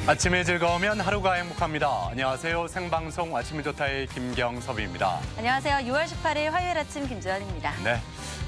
아침이 즐거우면 하루가 행복합니다. 안녕하세요. 생방송 아침이 좋다의 김경섭입니다. 안녕하세요. 6월 18일 화요일 아침 김주현입니다. 네.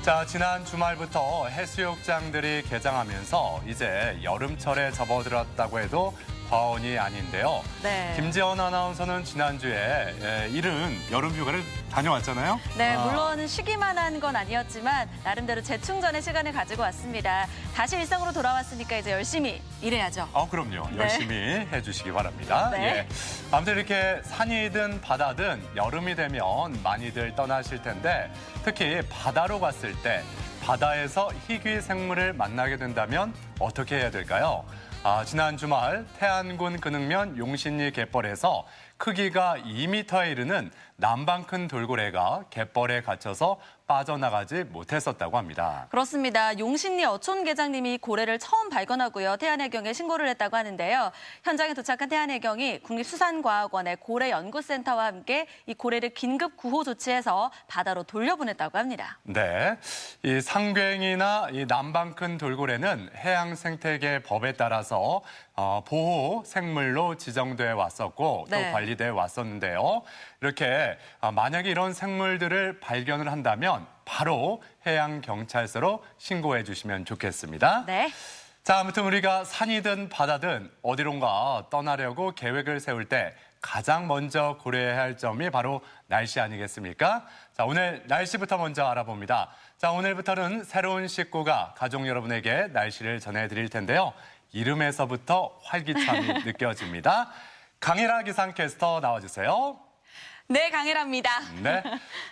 자, 지난 주말부터 해수욕장들이 개장하면서 이제 여름철에 접어들었다고 해도 과언이 아닌데요. 네. 김지연 아나운서는 지난주에 이른 여름 휴가를 다녀왔잖아요. 네, 물론 쉬기만 한 건 아니었지만 나름대로 재충전의 시간을 가지고 왔습니다. 다시 일상으로 돌아왔으니까 이제 열심히 일해야죠. 그럼요. 네. 열심히 해주시기 바랍니다. 네. 예. 아무튼 이렇게 산이든 바다든 여름이 되면 많이들 떠나실 텐데 특히 바다로 갔을 때 바다에서 희귀 생물을 만나게 된다면 어떻게 해야 될까요? 지난 주말 태안군 근흥면 용신리 갯벌에서 크기가 2m에 이르는 남방큰 돌고래가 갯벌에 갇혀서 빠져나가지 못했었다고 합니다. 그렇습니다. 용신리 어촌계장님이 고래를 처음 발견하고요. 태안해경에 신고를 했다고 하는데요. 현장에 도착한 태안해경이 국립수산과학원의 고래연구센터와 함께 이 고래를 긴급 구호 조치해서 바다로 돌려보냈다고 합니다. 네, 이 상괭이나 이 남방큰 돌고래는 해양생태계 법에 따라서 보호 생물로 지정돼 왔었고 또 네. 관리돼 왔었는데요. 이렇게 만약에 이런 생물들을 발견을 한다면 바로 해양경찰서로 신고해 주시면 좋겠습니다. 네. 자, 아무튼 우리가 산이든 바다든 어디론가 떠나려고 계획을 세울 때 가장 먼저 고려해야 할 점이 바로 날씨 아니겠습니까? 자, 오늘 날씨부터 먼저 알아봅니다. 자, 오늘부터는 새로운 식구가 가족 여러분에게 날씨를 전해드릴 텐데요. 이름에서부터 활기참이 느껴집니다. 강혜라 기상캐스터 나와주세요. 네, 강혜라입니다. 네.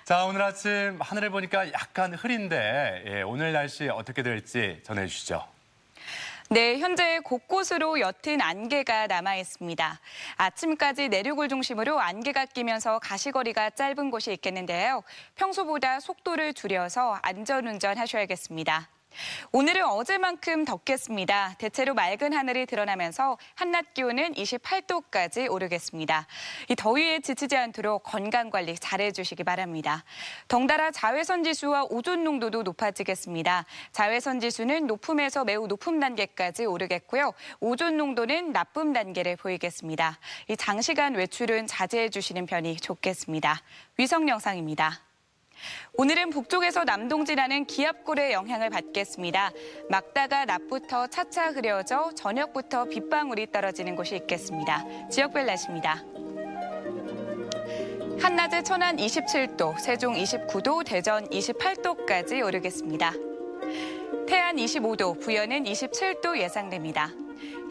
자, 오늘 아침 하늘을 보니까 약간 흐린데 오늘 날씨 어떻게 될지 전해주시죠. 네, 현재 곳곳으로 옅은 안개가 남아 있습니다. 아침까지 내륙을 중심으로 안개가 끼면서 가시거리가 짧은 곳이 있겠는데요. 평소보다 속도를 줄여서 안전운전 하셔야겠습니다. 오늘은 어제만큼 덥겠습니다. 대체로 맑은 하늘이 드러나면서 한낮 기온은 28도까지 오르겠습니다. 이 더위에 지치지 않도록 건강관리 잘해주시기 바랍니다. 덩달아 자외선 지수와 오존 농도도 높아지겠습니다. 자외선 지수는 높음에서 매우 높음 단계까지 오르겠고요. 오존 농도는 나쁨 단계를 보이겠습니다. 이 장시간 외출은 자제해 주시는 편이 좋겠습니다. 위성 영상입니다. 오늘은 북쪽에서 남동진하는 기압골의 영향을 받겠습니다. 막다가 낮부터 차차 흐려져 저녁부터 빗방울이 떨어지는 곳이 있겠습니다. 지역별 날씨입니다. 한낮에 천안 27도, 세종 29도, 대전 28도까지 오르겠습니다. 태안 25도, 부여는 27도 예상됩니다.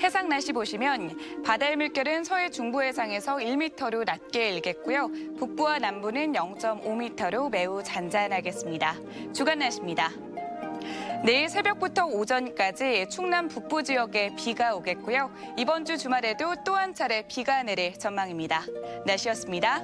해상 날씨 보시면 바다의 물결은 서해 중부 해상에서 1m로 낮게 일겠고요. 북부와 남부는 0.5m로 매우 잔잔하겠습니다. 주간 날씨입니다. 내일 새벽부터 오전까지 충남 북부 지역에 비가 오겠고요. 이번 주 주말에도 또 한 차례 비가 내릴 전망입니다. 날씨였습니다.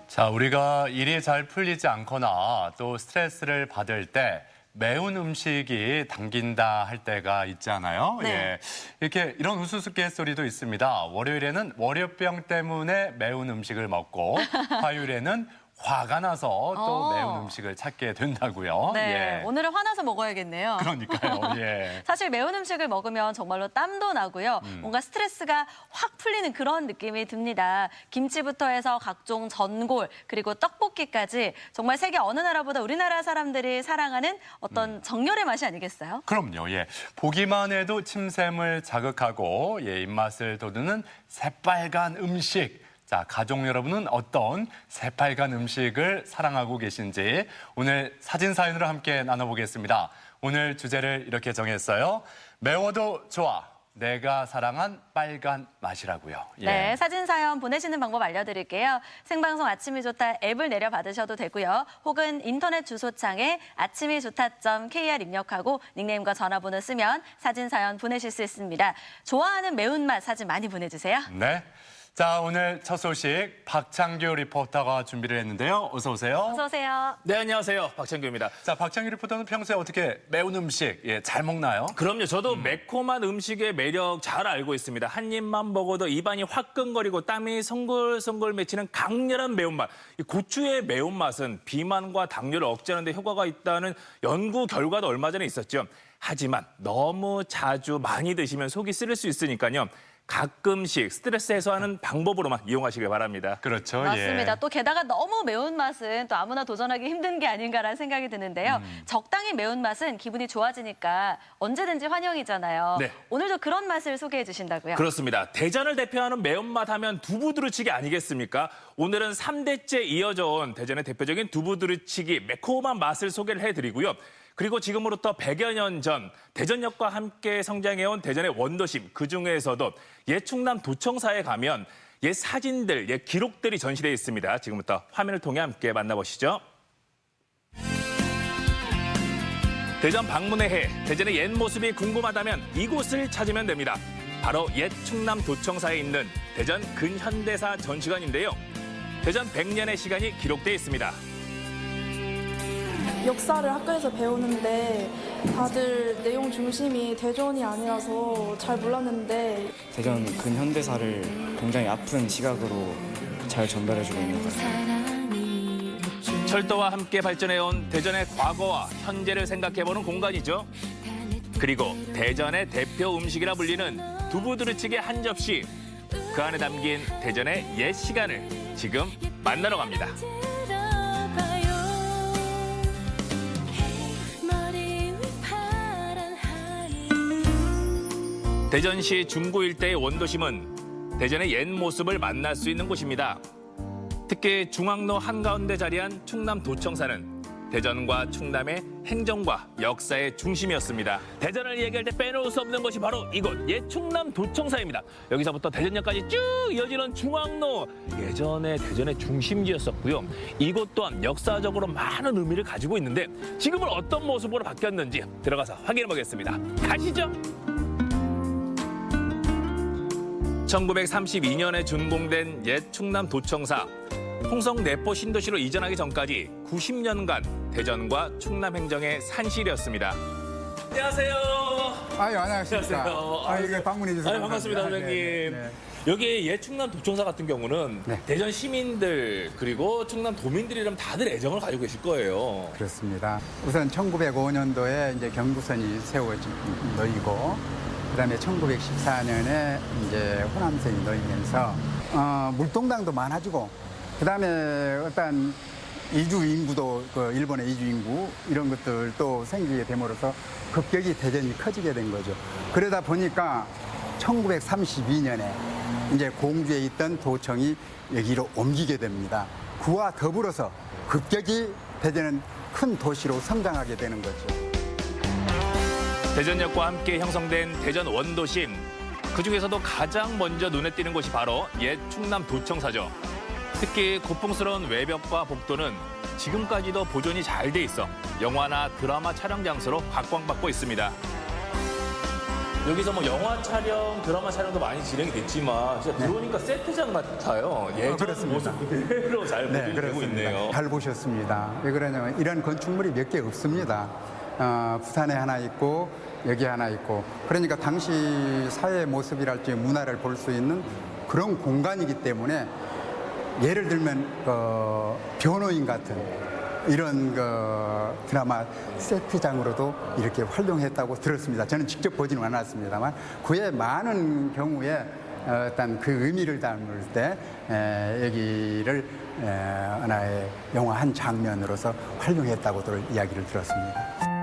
자, 우리가 일이 잘 풀리지 않거나 또 스트레스를 받을 때 매운 음식이 당긴다 할 때가 있잖아요. 네. 예. 이렇게 이런 우스갯소리도 있습니다. 월요일에는 월요병 때문에 매운 음식을 먹고 화요일에는 화가 나서 또 매운 음식을 찾게 된다고요. 네, 예. 오늘은 화나서 먹어야겠네요. 그러니까요. 예. 사실 매운 음식을 먹으면 정말로 땀도 나고요. 뭔가 스트레스가 확 풀리는 그런 느낌이 듭니다. 김치부터 해서 각종 전골 그리고 떡볶이까지 정말 세계 어느 나라보다 우리나라 사람들이 사랑하는 어떤 정열의 맛이 아니겠어요? 그럼요. 예. 보기만 해도 침샘을 자극하고 입맛을 돋우는 새빨간 음식. 자, 가족 여러분은 어떤 새빨간 음식을 사랑하고 계신지 오늘 사진 사연으로 함께 나눠보겠습니다. 오늘 주제를 이렇게 정했어요. 매워도 좋아. 내가 사랑한 빨간 맛이라고요. 예. 네, 사진 사연 보내시는 방법 알려드릴게요. 생방송 아침이 좋다 앱을 내려받으셔도 되고요. 혹은 인터넷 주소창에 아침이 좋다.kr 입력하고 닉네임과 전화번호 쓰면 사진 사연 보내실 수 있습니다. 좋아하는 매운맛 사진 많이 보내주세요. 네. 자, 오늘 첫 소식 박창규 리포터가 준비를 했는데요. 어서 오세요. 어서 오세요. 네, 안녕하세요. 박창규입니다. 자, 박창규 리포터는 평소에 어떻게 매운 음식 잘 먹나요? 그럼요. 저도 매콤한 음식의 매력 잘 알고 있습니다. 한 입만 먹어도 입안이 화끈거리고 땀이 송글송글 맺히는 강렬한 매운맛. 이 고추의 매운맛은 비만과 당뇨를 억제하는 데 효과가 있다는 연구 결과도 얼마 전에 있었죠. 하지만 너무 자주 많이 드시면 속이 쓰릴 수 있으니까요. 가끔씩 스트레스 해소하는 방법으로만 이용하시길 바랍니다. 그렇죠. 맞습니다. 예. 또 게다가 너무 매운맛은 또 아무나 도전하기 힘든 게 아닌가라는 생각이 드는데요. 적당히 매운맛은 기분이 좋아지니까 언제든지 환영이잖아요. 네. 오늘도 그런 맛을 소개해 주신다고요? 그렇습니다. 대전을 대표하는 매운맛 하면 두부두루치기 아니겠습니까? 오늘은 3대째 이어져 온 대전의 대표적인 두부두루치기 매콤한 맛을 소개를 해드리고요. 그리고 지금으로부터 100여 년 전 대전역과 함께 성장해온 대전의 원도심, 그중에서도 옛 충남 도청사에 가면 옛 사진들, 옛 기록들이 전시되어 있습니다. 지금부터 화면을 통해 함께 만나보시죠. 대전 방문의 해, 대전의 옛 모습이 궁금하다면 이곳을 찾으면 됩니다. 바로 옛 충남 도청사에 있는 대전 근현대사 전시관인데요. 대전 100년의 시간이 기록되어 있습니다. 역사를 학교에서 배우는데 다들 내용 중심이 대전이 아니라서 잘 몰랐는데 대전 근현대사를 굉장히 아픈 시각으로 잘 전달해주고 있는 것 같아요. 철도와 함께 발전해온 대전의 과거와 현재를 생각해보는 공간이죠. 그리고 대전의 대표 음식이라 불리는 두부두루치기 한 접시. 그 안에 담긴 대전의 옛 시간을 지금 만나러 갑니다. 대전시 중구 일대의 원도심은 대전의 옛 모습을 만날 수 있는 곳입니다. 특히 중앙로 한가운데 자리한 충남 도청사는 대전과 충남의 행정과 역사의 중심이었습니다. 대전을 얘기할 때 빼놓을 수 없는 것이 바로 이곳 옛 충남 도청사입니다. 여기서부터 대전역까지 쭉 이어지는 중앙로, 예전에 대전의 중심지였었고요. 이곳 또한 역사적으로 많은 의미를 가지고 있는데 지금은 어떤 모습으로 바뀌었는지 들어가서 확인해 보겠습니다. 가시죠. 1932년에 준공된 옛 충남 도청사. 홍성 내포 신도시로 이전하기 전까지 90년간 대전과 충남 행정의 산실이었습니다. 안녕하세요. 아유, 안녕하십니까. 안녕하세요. 아, 이게 방문해 주셔서 반갑습니다, 감사합니다. 선생님. 네, 네. 여기 옛 충남 도청사 같은 경우는 네. 대전 시민들 그리고 충남 도민들이라면 다들 애정을 가지고 계실 거예요. 그렇습니다. 우선 1905년도에 이제 경부선이 세워진 놓이고, 그다음에 1914년에 이제 호남선이 놓이면서 물동당도 많아지고, 그다음에 어떤 이주 인구도 그 일본의 이주 인구 이런 것들도 생기게 됨으로써 급격히 대전이 커지게 된 거죠. 그러다 보니까 1932년에 이제 공주에 있던 도청이 여기로 옮기게 됩니다. 그와 더불어서 급격히 대전은 큰 도시로 성장하게 되는 거죠. 대전역과 함께 형성된 대전 원도심. 그중에서도 가장 먼저 눈에 띄는 곳이 바로 옛 충남 도청사죠. 특히 고풍스러운 외벽과 복도는 지금까지도 보존이 잘 돼 있어 영화나 드라마 촬영 장소로 각광받고 있습니다. 여기서 뭐 영화 촬영, 드라마 촬영도 많이 진행이 됐지만 진짜 들어오니까 세트장 같아요. 예전 그렇습니다. 모습 그대로 잘 네, 보존되고 있네요. 잘 보셨습니다. 왜 그러냐면 이런 건축물이 몇 개 없습니다. 부산에 하나 있고 여기 하나 있고, 그러니까 당시 사회의 모습이랄지 문화를 볼 수 있는 그런 공간이기 때문에, 예를 들면 변호인 같은 이런 드라마 세트장으로도 이렇게 활용했다고 들었습니다. 저는 직접 보지는 않았습니다만 그에 많은 경우에 어떤 그 의미를 담을 때 여기를 하나의 영화 한 장면으로서 활용했다고들 이야기를 들었습니다.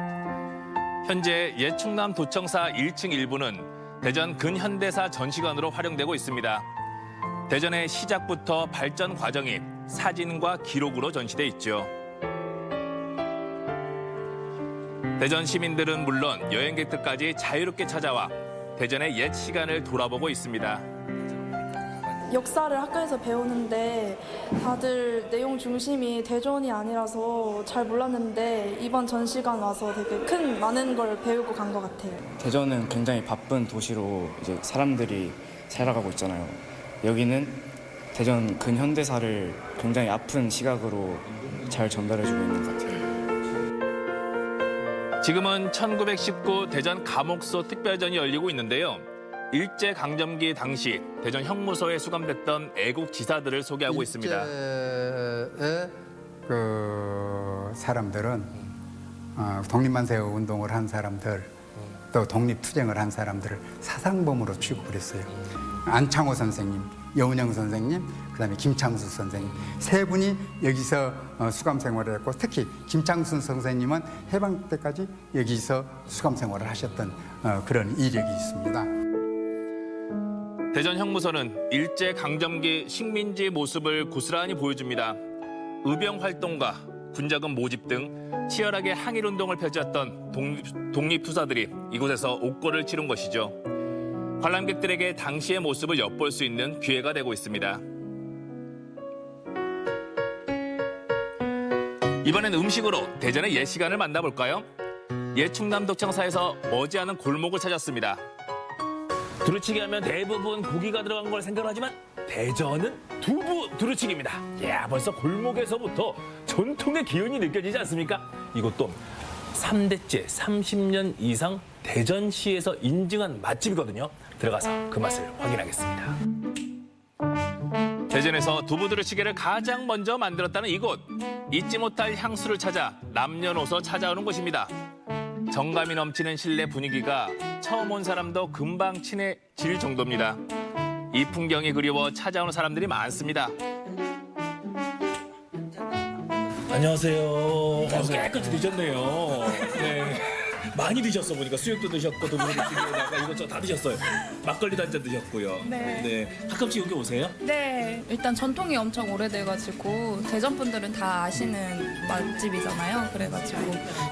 현재 옛 충남 도청사 1층 일부는 대전 근현대사 전시관으로 활용되고 있습니다. 대전의 시작부터 발전 과정이 사진과 기록으로 전시돼 있죠. 대전 시민들은 물론 여행객들까지 자유롭게 찾아와 대전의 옛 시간을 돌아보고 있습니다. 역사를 학교에서 배우는데 다들 내용 중심이 대전이 아니라서 잘 몰랐는데 이번 전시관 와서 되게 많은 걸 배우고 간 것 같아요. 대전은 굉장히 바쁜 도시로 이제 사람들이 살아가고 있잖아요. 여기는 대전 근현대사를 굉장히 아픈 시각으로 잘 전달해주고 있는 것 같아요. 지금은 1919 대전 감옥소 특별전이 열리고 있는데요. 일제강점기 당시 대전 형무소에 수감됐던 애국 지사들을 소개하고 있습니다. 일제의 그 사람들은 독립만세 운동을 한 사람들, 또 독립투쟁을 한 사람들을 사상범으로 취급을 했어요. 안창호 선생님, 여운형 선생님, 그다음에 김창수 선생님 세 분이 여기서 수감 생활을 했고 특히 김창수 선생님은 해방 때까지 여기서 수감 생활을 하셨던 그런 이력이 있습니다. 대전 형무소는 일제 강점기 식민지 모습을 고스란히 보여줍니다. 의병 활동과 군자금 모집 등 치열하게 항일 운동을 펼쳤던 독립투사들이 이곳에서 옥고를 치른 것이죠. 관람객들에게 당시의 모습을 엿볼 수 있는 기회가 되고 있습니다. 이번엔 음식으로 대전의 옛 시간을 만나볼까요? 옛 충남 독청사에서 머지않은 골목을 찾았습니다. 두루치기 하면 대부분 고기가 들어간 걸 생각하지만 대전은 두부 두루치기입니다. 야, 벌써 골목에서부터 전통의 기운이 느껴지지 않습니까? 이것도 3대째 30년 이상 대전시에서 인증한 맛집이거든요. 들어가서 그 맛을 확인하겠습니다. 대전에서 두부 두루치기를 가장 먼저 만들었다는 이곳. 잊지 못할 향수를 찾아 남녀노소 찾아오는 곳입니다. 정감이 넘치는 실내 분위기가 처음 온 사람도 금방 친해질 정도입니다. 이 풍경이 그리워 찾아오는 사람들이 많습니다. 안녕하세요. 깨끗이 드셨네요. 네. 많이 드셨어 보니까 수육도 드셨고 두부 두루치기에다가 이것저것 다 드셨어요. 막걸리도 한잔 드셨고요. 네. 가끔씩 여기 오세요? 네, 일단 전통이 엄청 오래돼가지고 대전 분들은 다 아시는 맛집이잖아요. 그래가지고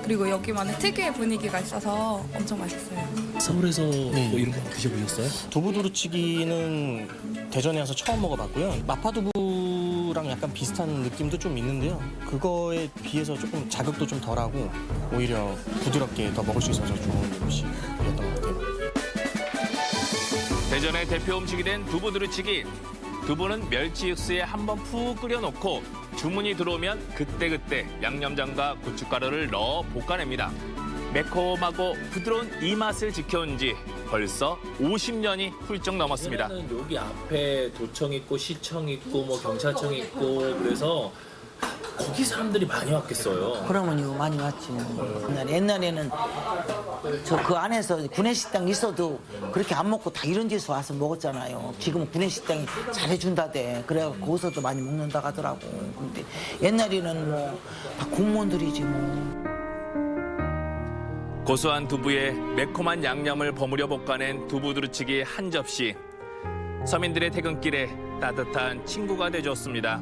그리고 여기만의 특유의 분위기가 있어서 엄청 맛있어요. 서울에서 뭐 이런 거 드셔보셨어요? 두부 두루치기는 대전에 와서 처음 먹어봤고요. 마파두부랑 약간 비슷한 느낌도 좀 있는데요. 그거에 비해서 조금 자극도 좀 덜하고 오히려 부드럽게 더 먹을 수 있어서 좋은 음식이었던 것 같아요. 대전의 대표 음식이 된 두부 두루치기. 두부는 멸치 육수에 한번 푹 끓여놓고 주문이 들어오면 그때그때 양념장과 고춧가루를 넣어 볶아냅니다. 매콤하고 부드러운 이 맛을 지켜온 지 벌써 50년이 훌쩍 넘었습니다. 예전에는 여기 앞에 도청 있고 시청 있고 뭐 경찰청 있고 그래서 거기 사람들이 많이 왔겠어요. 그러면요 많이 왔지. 옛날에는 저 그 안에서 구내식당 있어도 그렇게 안 먹고 다 이런 데서 와서 먹었잖아요. 지금 구내식당이 잘해준다대. 그래갖고 거기서도 많이 먹는다 하더라고. 근데 옛날에는 뭐 다 공무원들이지 뭐. 고소한 두부에 매콤한 양념을 버무려 볶아낸 두부 두루치기 한 접시. 서민들의 퇴근길에 따뜻한 친구가 되줬습니다.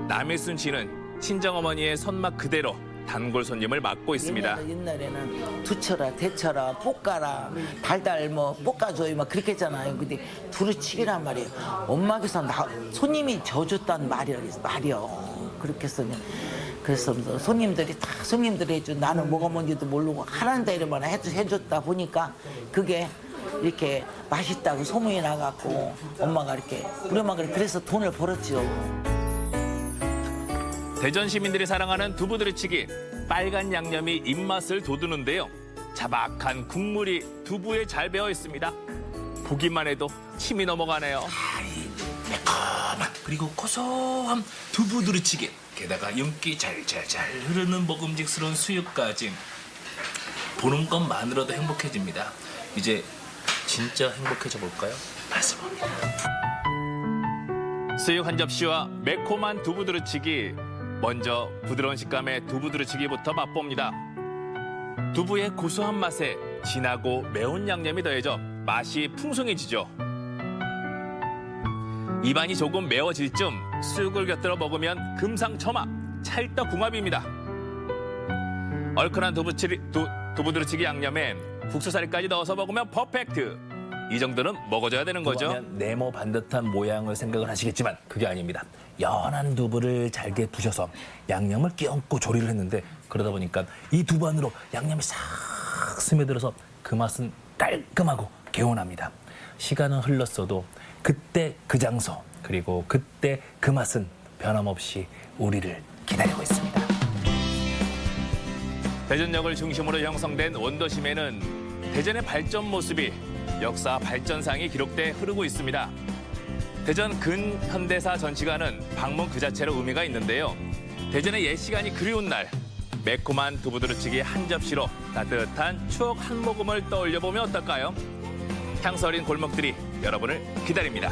남일순 씨는 친정어머니의 손맛 그대로 단골 손님을 맡고 있습니다. 옛날에는 두쳐라, 데쳐라, 볶아라, 달달 뭐 볶아줘요 막 그렇게 했잖아요. 근데 두루치기란 말이에요. 엄마께서 손님이 져줬다는 말이요. 그렇게 했으면. 그래서 손님들이 다 손님들이 해줘. 나는 뭐가 뭔지도 모르고 하라는 대로만 해줬다 보니까 그게 이렇게 맛있다고 소문이 나갖고 엄마가 이렇게 우리 엄마가 그래서 돈을 벌었죠. 대전 시민들이 사랑하는 두부 두루치기. 빨간 양념이 입맛을 돋우는데요. 자박한 국물이 두부에 잘 배어 있습니다. 보기만 해도 침이 넘어가네요. 매콤한 그리고 고소한 두부 두루치기. 게다가 윤기 잘잘잘 흐르는 먹음직스러운 수육까지. 보는 것만으로도 행복해집니다. 이제 진짜 행복해져 볼까요? 말씀합니다. 수육 한 접시와 매콤한 두부 두루치기. 먼저 부드러운 식감의 두부 두루치기부터 맛봅니다. 두부의 고소한 맛에 진하고 매운 양념이 더해져 맛이 풍성해지죠. 입안이 조금 매워질 쯤 수육을 곁들여 먹으면 금상첨화, 찰떡궁합입니다. 얼큰한 두부 두루치기 양념에 국수살까지 넣어서 먹으면 퍼펙트. 이 정도는 먹어줘야 되는 거죠. 네모 반듯한 모양을 생각을 하시겠지만 그게 아닙니다. 연한 두부를 잘게 부셔서 양념을 끼얹고 조리를 했는데 그러다 보니까 이 두부 안으로 양념이 싹 스며들어서 그 맛은 깔끔하고 개운합니다. 시간은 흘렀어도 그때 그 장소 그리고 그때 그 맛은 변함없이 우리를 기다리고 있습니다. 대전역을 중심으로 형성된 원도심에는 대전의 발전 모습이 역사 발전상이 기록돼 흐르고 있습니다. 대전 근현대사 전시관은 방문 그 자체로 의미가 있는데요. 대전의 옛 시간이 그리운 날, 매콤한 두부 두루치기 한 접시로 따뜻한 추억 한 모금을 떠올려보면 어떨까요? 향수 어린 골목들이 여러분을 기다립니다.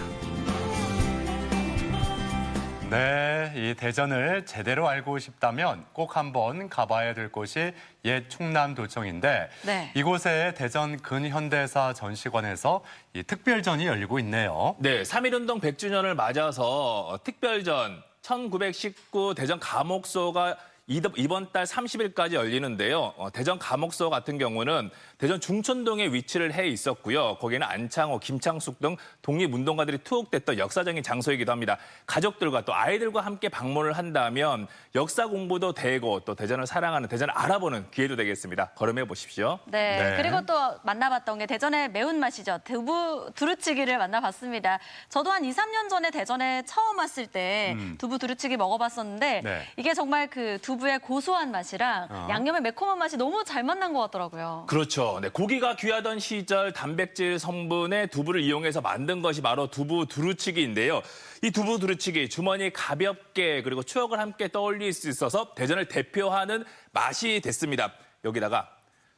네, 이 대전을 제대로 알고 싶다면 꼭 한번 가봐야 될 곳이 옛 충남도청인데 네. 이곳에 대전 근현대사 전시관에서 이 특별전이 열리고 있네요. 네, 3.1운동 100주년을 맞아서 특별전 1919 대전 감옥소가 이번 달 30일까지 열리는데요. 대전 감옥소 같은 경우는 대전 중촌동에 위치를 해 있었고요. 거기는 안창호, 김창숙 등 독립운동가들이 투옥됐던 역사적인 장소이기도 합니다. 가족들과 또 아이들과 함께 방문을 한다면 역사 공부도 되고 또 대전을 사랑하는, 대전을 알아보는 기회도 되겠습니다. 걸음해 보십시오. 네. 네. 그리고 또 만나봤던 게 대전의 매운맛이죠. 두부 두루치기를 만나봤습니다. 저도 한 2, 3년 전에 대전에 처음 왔을 때 두부 두루치기 먹어봤었는데 네. 이게 정말 그 두부의 고소한 맛이랑 양념의 매콤한 맛이 너무 잘 만난 것 같더라고요. 그렇죠. 네, 고기가 귀하던 시절 단백질 성분의 두부를 이용해서 만든 것이 바로 두부 두루치기인데요. 이 두부 두루치기 주머니 가볍게 그리고 추억을 함께 떠올릴 수 있어서 대전을 대표하는 맛이 됐습니다. 여기다가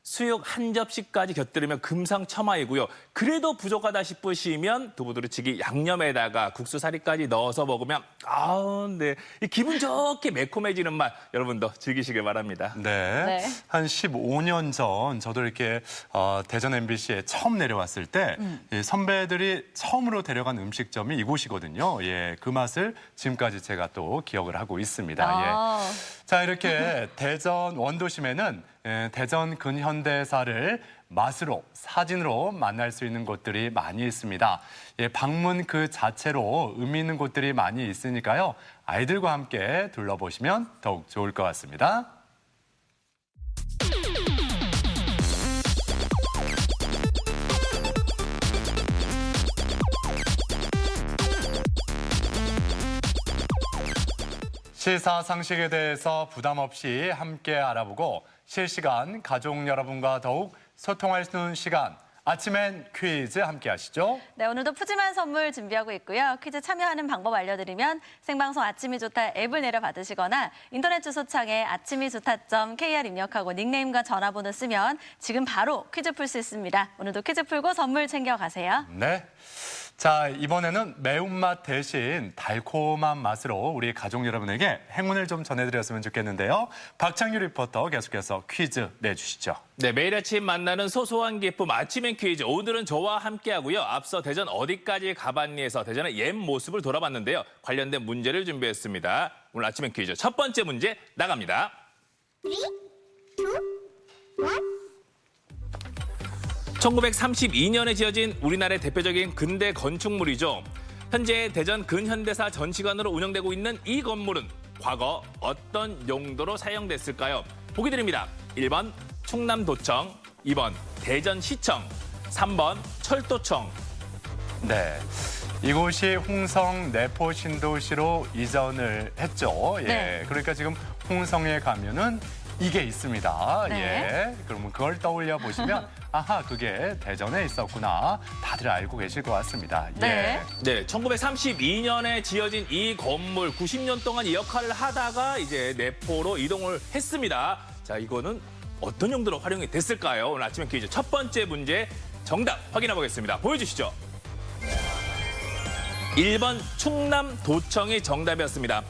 수육 한 접시까지 곁들이면 금상첨화이고요. 그래도 부족하다 싶으시면 두부 두루치기 양념에다가 국수 사리까지 넣어서 먹으면 네, 이 기분 좋게 매콤해지는 맛 여러분도 즐기시길 바랍니다. 네. 네. 한 15년 전 저도 이렇게 대전 MBC에 처음 내려왔을 때 이 선배들이 처음으로 데려간 음식점이 이곳이거든요. 예, 그 맛을 지금까지 제가 또 기억을 하고 있습니다. 아. 예. 자, 이렇게 대전 원도심에는 대전 근현대사를 맛으로, 사진으로 만날 수 있는 곳들이 많이 있습니다. 예, 방문 그 자체로 의미 있는 곳들이 많이 있으니까요. 아이들과 함께 둘러보시면 더욱 좋을 것 같습니다. 시사상식에 대해서 부담 없이 함께 알아보고 실시간 가족 여러분과 더욱 소통할 수 있는 시간, 아침엔 퀴즈 함께 하시죠. 네, 오늘도 푸짐한 선물 준비하고 있고요. 퀴즈 참여하는 방법 알려드리면 생방송 아침이 좋다 앱을 내려받으시거나 인터넷 주소창에 아침이 좋다.kr 입력하고 닉네임과 전화번호 쓰면 지금 바로 퀴즈 풀 수 있습니다. 오늘도 퀴즈 풀고 선물 챙겨가세요. 네. 자, 이번에는 매운맛 대신 달콤한 맛으로 우리 가족 여러분에게 행운을 좀 전해드렸으면 좋겠는데요. 박창규 리포터 계속해서 퀴즈 내주시죠. 네, 매일 아침 만나는 소소한 기쁨 아침엔 퀴즈. 오늘은 저와 함께하고요. 앞서 대전 어디까지 가봤니에서 대전의 옛 모습을 돌아봤는데요. 관련된 문제를 준비했습니다. 오늘 아침엔 퀴즈 첫 번째 문제 나갑니다. 3, 2, 1. 1932년에 지어진 우리나라의 대표적인 근대 건축물이죠. 현재 대전 근현대사 전시관으로 운영되고 있는 이 건물은 과거 어떤 용도로 사용됐을까요? 보기 드립니다. 1번 충남도청, 2번 대전시청, 3번 철도청. 네. 이곳이 홍성 내포 신도시로 이전을 했죠. 예. 네. 그러니까 지금 홍성에 가면은 이게 있습니다. 네. 예. 그러면 그걸 떠올려 보시면 아하, 그게 대전에 있었구나. 다들 알고 계실 것 같습니다. 네. 네, 1932년에 지어진 이 건물 90년 동안 이 역할을 하다가 이제 내포로 이동을 했습니다. 자, 이거는 어떤 용도로 활용이 됐을까요? 오늘 아침에 퀴즈 첫 번째 문제 정답 확인해 보겠습니다. 보여주시죠. 1번 충남도청이 정답이었습니다.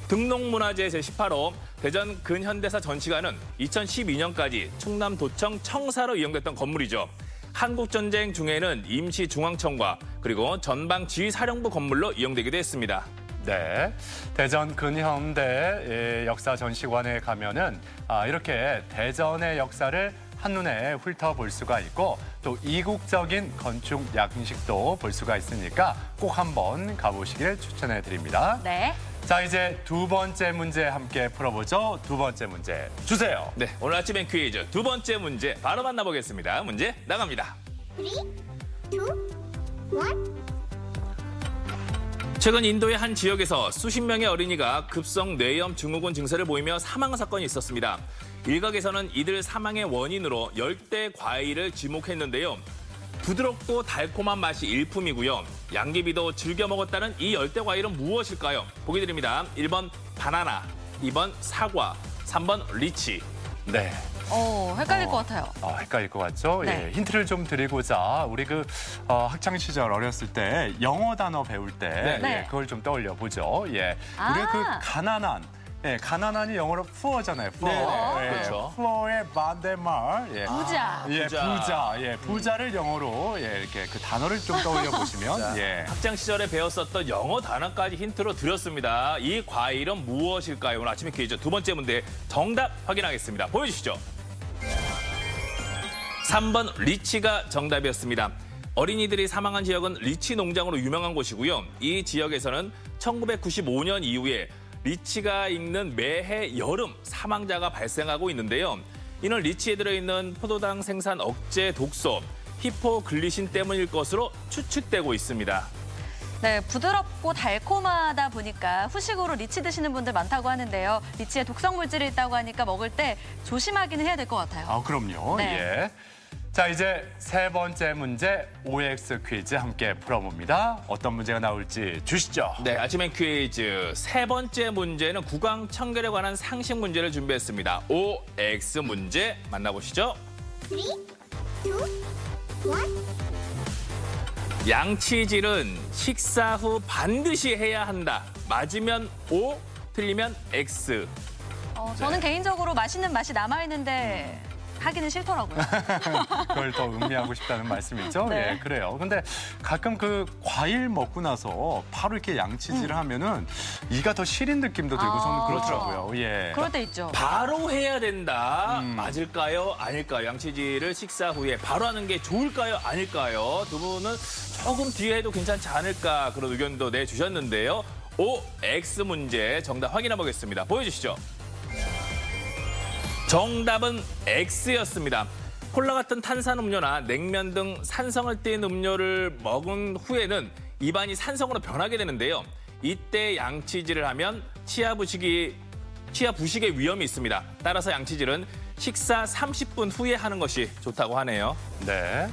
등록문화재 제18호 대전 근현대사 전시관은 2012년까지 충남도청 청사로 이용됐던 건물이죠. 한국전쟁 중에는 임시중앙청과 그리고 전방지휘사령부 건물로 이용되기도 했습니다. 네, 대전 근현대 역사 전시관에 가면은 이렇게 대전의 역사를 한눈에 훑어볼 수가 있고 또 이국적인 건축 양식도 볼 수가 있으니까 꼭 한번 가보시길 추천해 드립니다. 네. 자, 이제 두 번째 문제 함께 풀어보죠. 두 번째 문제 주세요. 네, 오늘 아침엔 퀴즈 두 번째 문제 바로 만나보겠습니다. 문제 나갑니다. 3, 2, 1. 최근 인도의 한 지역에서 수십 명의 어린이가 급성 뇌염 증후군 증세를 보이며 사망 사건이 있었습니다. 일각에서는 이들 사망의 원인으로 열대 과일을 지목했는데요. 부드럽고 달콤한 맛이 일품이고요. 양귀비도 즐겨 먹었다는 이 열대 과일은 무엇일까요? 보기 드립니다. 1번 바나나, 2번 사과, 3번 리치. 네. 헷갈릴 것 같아요. 헷갈릴 것 같죠? 네. 예, 힌트를 좀 드리고자 우리 학창 시절 어렸을 때 영어 단어 배울 때 네. 예, 그걸 좀 떠올려 보죠. 예. 아. 우리가 그 가난한이 영어로 poor잖아요. poor. 네, 예, 그렇죠. poor의 반대말. 예. 부자. 예, 부자. 부자를 영어로 이렇게 그 단어를 좀 떠올려 보시면 예. 학창 시절에 배웠었던 영어 단어까지 힌트로 드렸습니다. 이 과일은 무엇일까요? 오늘 아침에 퀴즈 두 번째 문제 정답 확인하겠습니다. 보여주시죠. 3번 리치가 정답이었습니다. 어린이들이 사망한 지역은 리치 농장으로 유명한 곳이고요. 이 지역에서는 1995년 이후에 리치가 익는 매해 여름 사망자가 발생하고 있는데요. 이는 리치에 들어있는 포도당 생산 억제 독소 히포글리신 때문일 것으로 추측되고 있습니다. 네, 부드럽고 달콤하다 보니까 후식으로 리치 드시는 분들 많다고 하는데요. 리치에 독성 물질이 있다고 하니까 먹을 때 조심하기는 해야 될 것 같아요. 그럼요. 네. 예. 자, 이제 세 번째 문제 OX 퀴즈 함께 풀어봅니다. 어떤 문제가 나올지 주시죠. 네, 아침엔 퀴즈 세 번째 문제는 구강 청결에 관한 상식 문제를 준비했습니다. OX 문제 만나보시죠. 3, 2, 1. 양치질은 식사 후 반드시 해야 한다. 맞으면 O, 틀리면 X. 저는 개인적으로 맛있는 맛이 남아있는데 하기는 싫더라고요. 그걸 더 음미하고 싶다는 말씀이죠? 네. 예, 그래요. 근데 가끔 그 과일 먹고 나서 바로 이렇게 양치질을 하면은 이가 더 시린 느낌도 들고 저는 그렇더라고요. 예. 그럴 때 있죠. 바로 해야 된다. 맞을까요? 아닐까요? 양치질을 식사 후에 바로 하는 게 좋을까요? 아닐까요? 두 분은 조금 뒤에 해도 괜찮지 않을까 그런 의견도 내주셨는데요. OX 문제 정답 확인해 보겠습니다. 보여주시죠. 정답은 X였습니다. 콜라 같은 탄산음료나 냉면 등 산성을 띤 음료를 먹은 후에는 입안이 산성으로 변하게 되는데요. 이때 양치질을 하면 치아 부식의 위험이 있습니다. 따라서 양치질은 식사 30분 후에 하는 것이 좋다고 하네요. 네.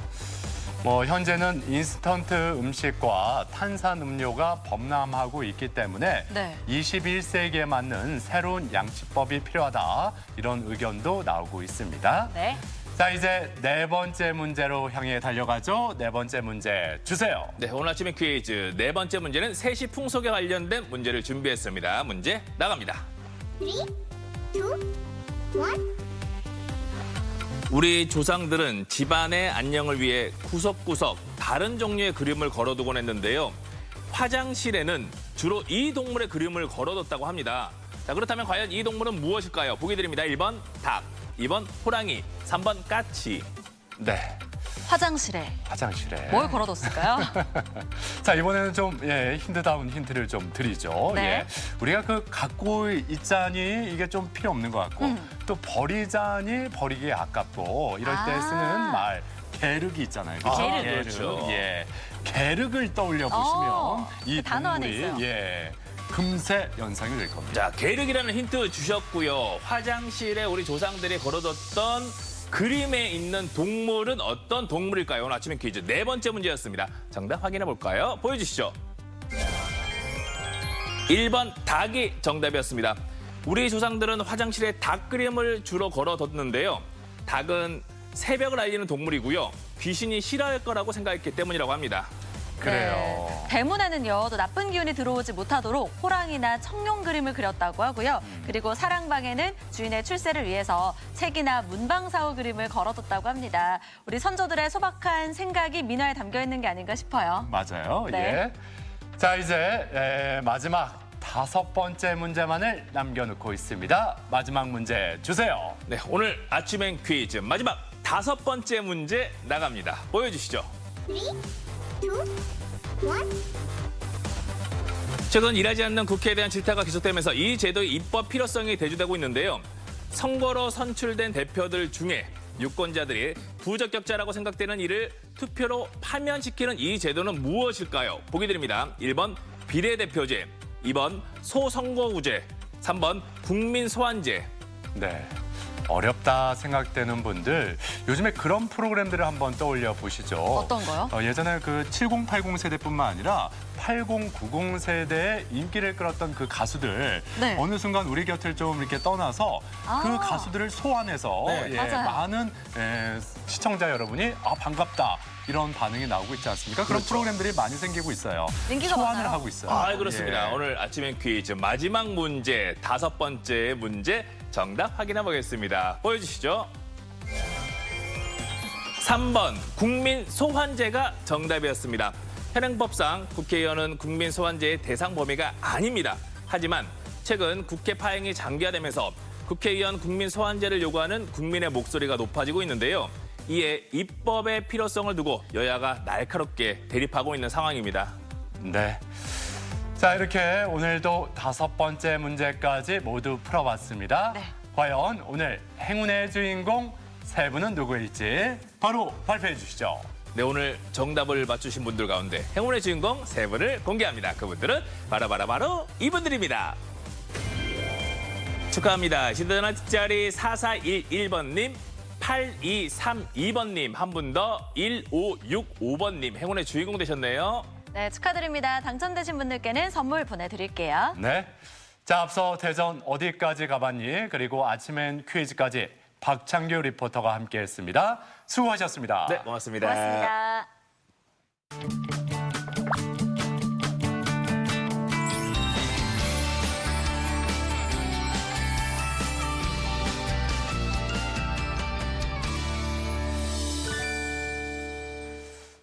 현재는 인스턴트 음식과 탄산음료가 범람하고 있기 때문에 네. 21세기에 맞는 새로운 양치법이 필요하다. 이런 의견도 나오고 있습니다. 네. 자, 이제 네 번째 문제로 향해 달려가죠. 네 번째 문제 주세요. 네, 오늘 아침에 퀴즈 네 번째 문제는 세시 풍속에 관련된 문제를 준비했습니다. 문제 나갑니다. 3, 2, 1. 우리 조상들은 집안의 안녕을 위해 구석구석 다른 종류의 그림을 걸어두곤 했는데요. 화장실에는 주로 이 동물의 그림을 걸어뒀다고 합니다. 자, 그렇다면 과연 이 동물은 무엇일까요? 보기 드립니다. 1번 닭, 2번 호랑이, 3번 까치. 네. 화장실에 뭘 걸어뒀을까요? 자, 이번에는 좀 힌트다운 힌트를 좀 드리죠. 네. 예. 우리가 갖고 있자니 이게 좀 필요 없는 것 같고 또 버리자니 버리기 아깝고 이럴 때 쓰는 말 게르기 있잖아요. 그렇죠? 게르. 그렇죠. 예. 게르를 떠올려 보시면 이 그 단어 안에 동물이 있어요. 금세 연상이 될 겁니다. 자, 계륵이라는 힌트 주셨고요. 화장실에 우리 조상들이 걸어뒀던 그림에 있는 동물은 어떤 동물일까요? 오늘 아침에 퀴즈 네 번째 문제였습니다. 정답 확인해 볼까요? 보여주시죠. 1번 닭이 정답이었습니다. 우리 조상들은 화장실에 닭 그림을 주로 걸어뒀는데요. 닭은 새벽을 알리는 동물이고요. 귀신이 싫어할 거라고 생각했기 때문이라고 합니다. 그래요. 네. 대문에는요, 또 나쁜 기운이 들어오지 못하도록 호랑이나 청룡 그림을 그렸다고 하고요. 그리고 사랑방에는 주인의 출세를 위해서 책이나 문방사후 그림을 걸어뒀다고 합니다. 우리 선조들의 소박한 생각이 민화에 담겨 있는 게 아닌가 싶어요. 맞아요. 네. 예. 자, 이제 마지막 다섯 번째 문제만을 남겨놓고 있습니다. 마지막 문제 주세요. 네, 오늘 아침엔 퀴즈 마지막 다섯 번째 문제 나갑니다. 보여주시죠. 3, 2, 1. 최근 일하지 않는 국회에 대한 질타가 계속되면서 이 제도의 입법 필요성이 대두되고 있는데요. 선거로 선출된 대표들 중에 유권자들이 부적격자라고 생각되는 이를 투표로 파면시키는 이 제도는 무엇일까요? 보기 드립니다. 1번 비례대표제, 2번 소선거구제, 3번 국민소환제. 네. 어렵다 생각되는 분들 요즘에 그런 프로그램들을 한번 떠올려 보시죠. 어떤 거요? 예전에 그 7080 세대뿐만 아니라 8090 세대의 인기를 끌었던 그 가수들 네. 어느 순간 우리 곁을 좀 이렇게 떠나서 그 가수들을 소환해서 네. 맞아요. 많은 시청자 여러분이 반갑다 이런 반응이 나오고 있지 않습니까? 그런 프로그램들이 많이 생기고 있어요. 인기가 소환을 많아요. 하고 있어요. 그렇습니다. 예. 오늘 아침엔 퀴즈 마지막 문제 5번째 문제 정답 확인해 보겠습니다. 보여주시죠. 3번 국민 소환제가 정답이었습니다. 현행법상 국회의원은 국민 소환제의 대상 범위가 아닙니다. 하지만 최근 국회 파행이 장기화되면서 국회의원 국민 소환제를 요구하는 국민의 목소리가 높아지고 있는데요. 이에 입법의 필요성을 두고 여야가 날카롭게 대립하고 있는 상황입니다. 네. 자, 이렇게 오늘도 5번째 문제까지 모두 풀어봤습니다. 네. 과연 오늘 행운의 주인공 3분은 누구일지 바로 발표해 주시죠. 네, 오늘 정답을 맞추신 분들 가운데 행운의 주인공 3분을 공개합니다. 그분들은 바로 이분들입니다. 축하합니다. 휴대전화 뒷자리 4411번님, 8232번님, 한 분 더 1565번님 행운의 주인공 되셨네요. 네, 축하드립니다. 당첨되신 분들께는 선물 보내드릴게요. 네. 자, 앞서 대전 어디까지 가봤니? 그리고 아침엔 퀴즈까지 박창규 리포터가 함께했습니다. 수고하셨습니다. 네, 고맙습니다. 고맙습니다.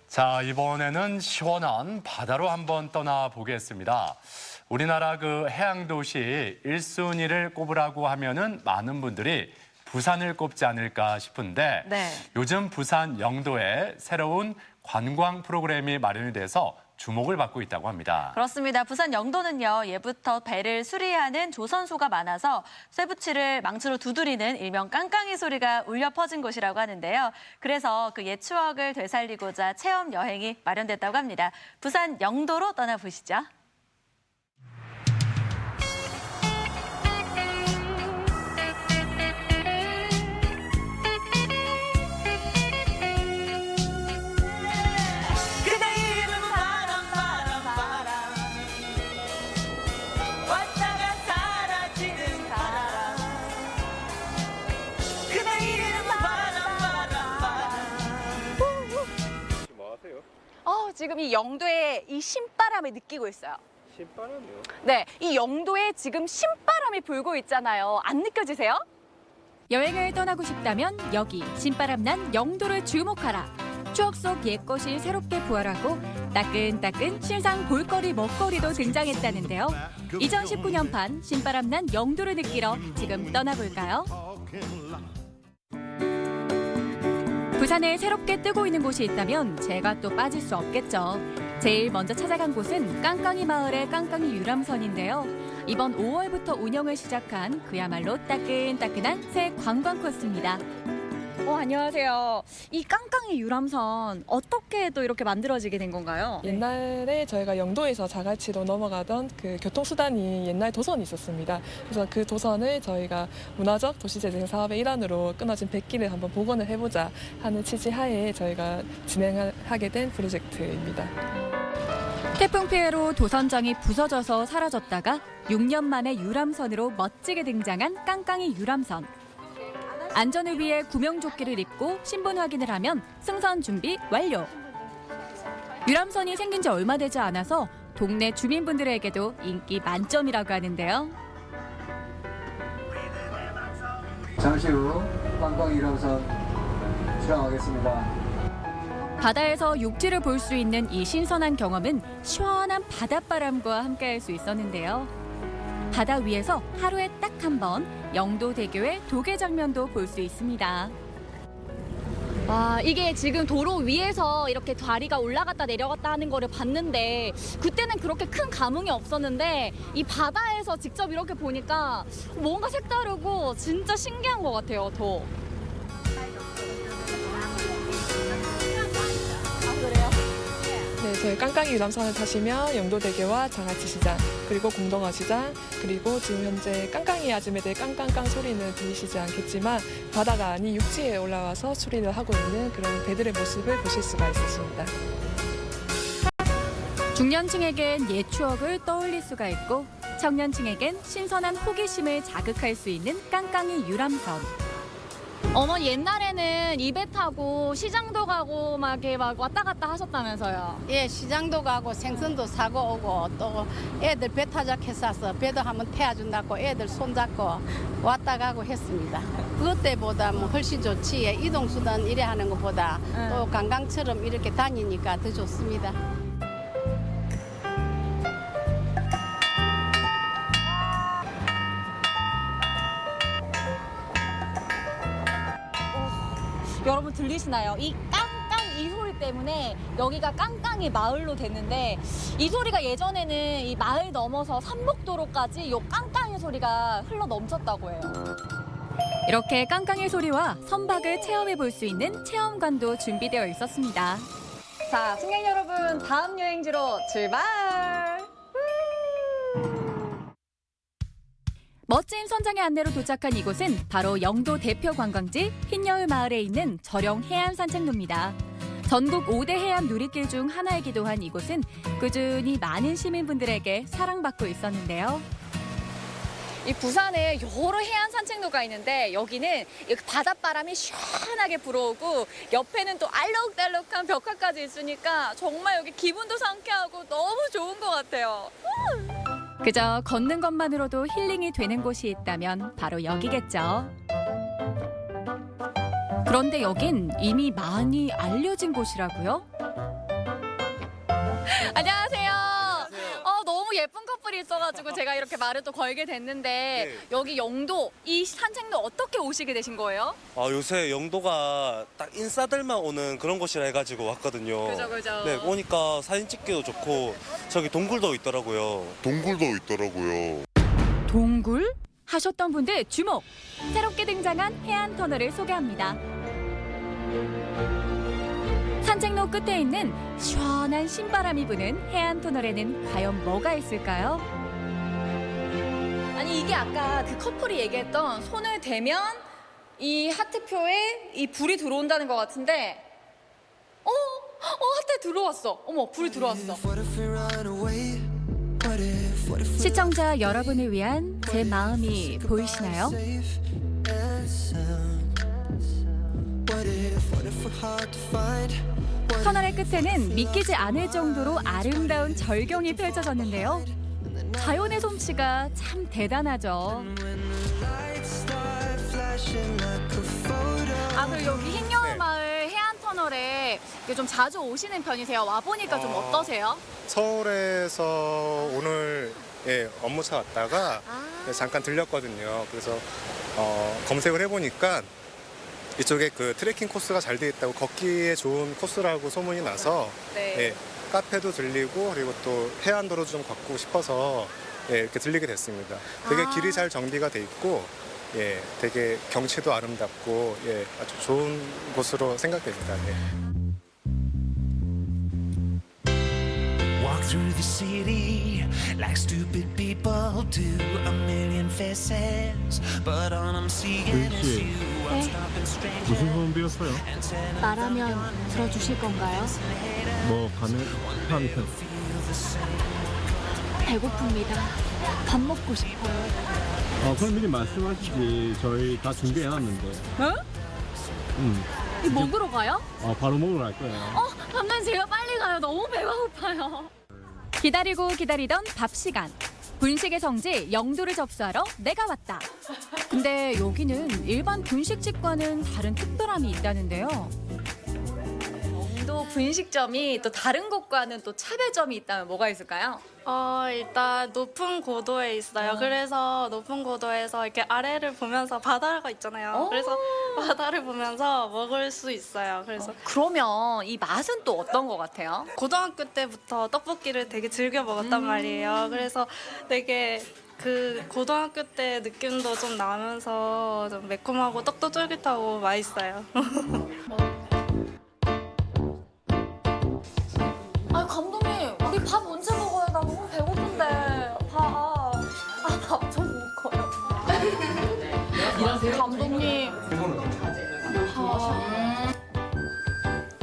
자, 이번에는 시원한 바다로 한번 떠나보겠습니다. 우리나라 그 해양도시 1순위를 꼽으라고 하면은 많은 분들이 부산을 꼽지 않을까 싶은데 네. 요즘 부산 영도에 새로운 관광 프로그램이 마련이 돼서 주목을 받고 있다고 합니다. 그렇습니다. 부산 영도는요, 예부터 배를 수리하는 조선소가 많아서 쇠붙이를 망치로 두드리는 일명 깡깡이 소리가 울려 퍼진 곳이라고 하는데요. 그래서 그 옛 추억을 되살리고자 체험 여행이 마련됐다고 합니다. 부산 영도로 떠나보시죠. 지금 이 영도의 이 신바람을 느끼고 있어요. 신바람이요? 네, 이 영도에 지금 신바람이 불고 있잖아요. 안 느껴지세요? 여행을 떠나고 싶다면 여기 신바람 난 영도를 주목하라. 추억 속 옛것이 새롭게 부활하고 따끈따끈 신상 볼거리 먹거리도 등장했다는데요. 2019년판 신바람 난 영도를 느끼러 지금 떠나볼까요? 부산에 새롭게 뜨고 있는 곳이 있다면 제가 또 빠질 수 없겠죠. 제일 먼저 찾아간 곳은 깡깡이 마을의 깡깡이 유람선인데요. 이번 5월부터 운영을 시작한 그야말로 따끈따끈한 새 관광 코스입니다. 안녕하세요. 이 깡깡이 유람선 어떻게 또 이렇게 만들어지게 된 건가요? 옛날에 저희가 영도에서 자갈치로 넘어가던 그 교통수단이 옛날 도선이 있었습니다. 그래서 그 도선을 저희가 문화적 도시재생 사업의 일환으로 끊어진 백기를 한번 복원을 해보자 하는 취지하에 저희가 진행하게 된 프로젝트입니다. 태풍 피해로 도선장이 부서져서 사라졌다가 6년 만에 유람선으로 멋지게 등장한 깡깡이 유람선. 안전을 위해 구명조끼를 입고 신분 확인을 하면 승선 준비 완료. 유람선이 생긴 지 얼마 되지 않아서 동네 주민분들에게도 인기 만점이라고 하는데요. 잠시 후 깡깡이 유람선 출항하겠습니다. 바다에서 육지를 볼 수 있는 이 신선한 경험은 시원한 바닷바람과 함께할 수 있었는데요. 바다 위에서 하루에 딱 한 번 영도대교의 도계 장면도 볼 수 있습니다. 와, 이게 지금 도로 위에서 이렇게 다리가 올라갔다 내려갔다 하는 거를 봤는데 그때는 그렇게 큰 감흥이 없었는데 이 바다에서 직접 이렇게 보니까 뭔가 색다르고 진짜 신기한 것 같아요, 더. 네, 저희 깡깡이 유람선을 타시면 영도대교와 장아찌시장, 그리고 공동어시장, 그리고 지금 현재 깡깡이 아줌매들 깡깡깡 소리는 들리시지 않겠지만 바다가 아닌 육지에 올라와서 수리를 하고 있는 그런 배들의 모습을 보실 수가 있으십니다. 중년층에겐 옛 추억을 떠올릴 수가 있고 청년층에겐 신선한 호기심을 자극할 수 있는 깡깡이 유람선. 어머니 옛날에는 이 배 타고 시장도 가고 막 이렇게 막 왔다 갔다 하셨다면서요. 예, 시장도 가고 생선도 사고 오고 또 애들 배 타작했어서 배도 한번 태워준다고 애들 손잡고 왔다 가고 했습니다. 그것 때보다 뭐 훨씬 좋지. 이동수단 이래 하는 것보다 또 관광처럼 이렇게 다니니까 더 좋습니다. 여러분 들리시나요? 이 깡깡 이 소리 때문에 여기가 깡깡이 마을로 됐는데 이 소리가 예전에는 이 마을 넘어서 삼복도로까지 이 깡깡이 소리가 흘러 넘쳤다고 해요. 이렇게 깡깡의 소리와 선박을 체험해 볼 수 있는 체험관도 준비되어 있었습니다. 자, 승객 여러분 다음 여행지로 출발! 멋진 선장의 안내로 도착한 이곳은 바로 영도 대표 관광지 흰여울 마을에 있는 저령 해안 산책로입니다. 전국 5대 해안 누리길 중 하나이기도 한 이곳은 꾸준히 많은 시민분들에게 사랑받고 있었는데요. 이 부산에 여러 해안 산책로가 있는데 여기는 바닷바람이 시원하게 불어오고 옆에는 또 알록달록한 벽화까지 있으니까 정말 여기 기분도 상쾌하고 너무 좋은 것 같아요. 그저 걷는 것만으로도 힐링이 되는 곳이 있다면 바로 여기겠죠. 그런데 여긴 이미 많이 알려진 곳이라고요? 안녕하세요. 너무 예쁜 커플이 있어가지고 제가 이렇게 말을 또 걸게 됐는데 여기 영도 이 산책로 어떻게 오시게 되신 거예요? 요새 영도가 딱 인싸들만 오는 그런 곳이라 해가지고 왔거든요. 그죠. 네, 오니까 사진 찍기도 좋고 저기 동굴도 있더라고요. 동굴? 하셨던 분들 주목! 새롭게 등장한 해안 터널을 소개합니다. 산책로 끝에 있는 시원한 신바람이 부는 해안 터널에는 과연 뭐가 있을까요? 아니 이게 아까 그 커플이 얘기했던 손을 대면 이 하트표에 이 불이 들어온다는 것 같은데 하트 들어왔어. 어머 불이 들어왔어. 시청자 여러분을 위한 제 마음이 보이시나요? 터널의 끝에는 믿기지 않을 정도로 아름다운 절경이 펼쳐졌는데요. 자연의 솜씨가 참 대단하죠. 그리고 여기 흰여울 마을 해안 터널에 좀 자주 오시는 편이세요? 와보니까 좀 어떠세요? 서울에서 오늘 업무차 왔다가 잠깐 들렸거든요. 그래서 검색을 해보니까 이쪽에 그 트레킹 코스가 잘 돼 있다고 걷기에 좋은 코스라고 소문이 나서 카페도 들리고 그리고 또 해안도로 좀 걷고 싶어서 이렇게 들리게 됐습니다. 되게 길이 잘 정비가 돼 있고 되게 경치도 아름답고 아주 좋은 곳으로 생각됩니다. Walk through the city like stupid people do. A million faces, but all I'm seeing is you. I'm stopping strangers. 무슨 소원 비었어요? 말하면 들어주실 건가요? 뭐 가능한 편. 배고픕니다. 밥 먹고 싶어요. 그럼 미리 말씀하시지. 저희 다 준비해놨는데. 어? 이 먹으러 가요? 바로 먹으러 갈 거예요. 잠깐 제가 빨리 가요. 너무 배가 고파요. 기다리고 기다리던 밥 시간. 분식의 성지 영도를 접수하러 내가 왔다. 근데 여기는 일반 분식집과는 다른 특별함이 있다는데요. 영도 분식점이 또 다른 곳과는 또 차별점이 있다면 뭐가 있을까요? 일단 높은 고도에 있어요. 그래서 높은 고도에서 이렇게 아래를 보면서 바다가 있잖아요. 그래서 바다를 보면서 먹을 수 있어요. 그래서 그러면 이 맛은 또 어떤 것 같아요? 고등학교 때부터 떡볶이를 되게 즐겨 먹었단 말이에요. 그래서 되게 그 고등학교 때 느낌도 좀 나면서 좀 매콤하고 떡도 쫄깃하고 맛있어요. 감동. 밥 언제 먹어요? 나 너무 배고픈데. 밥 좀 먹어요. 감독님.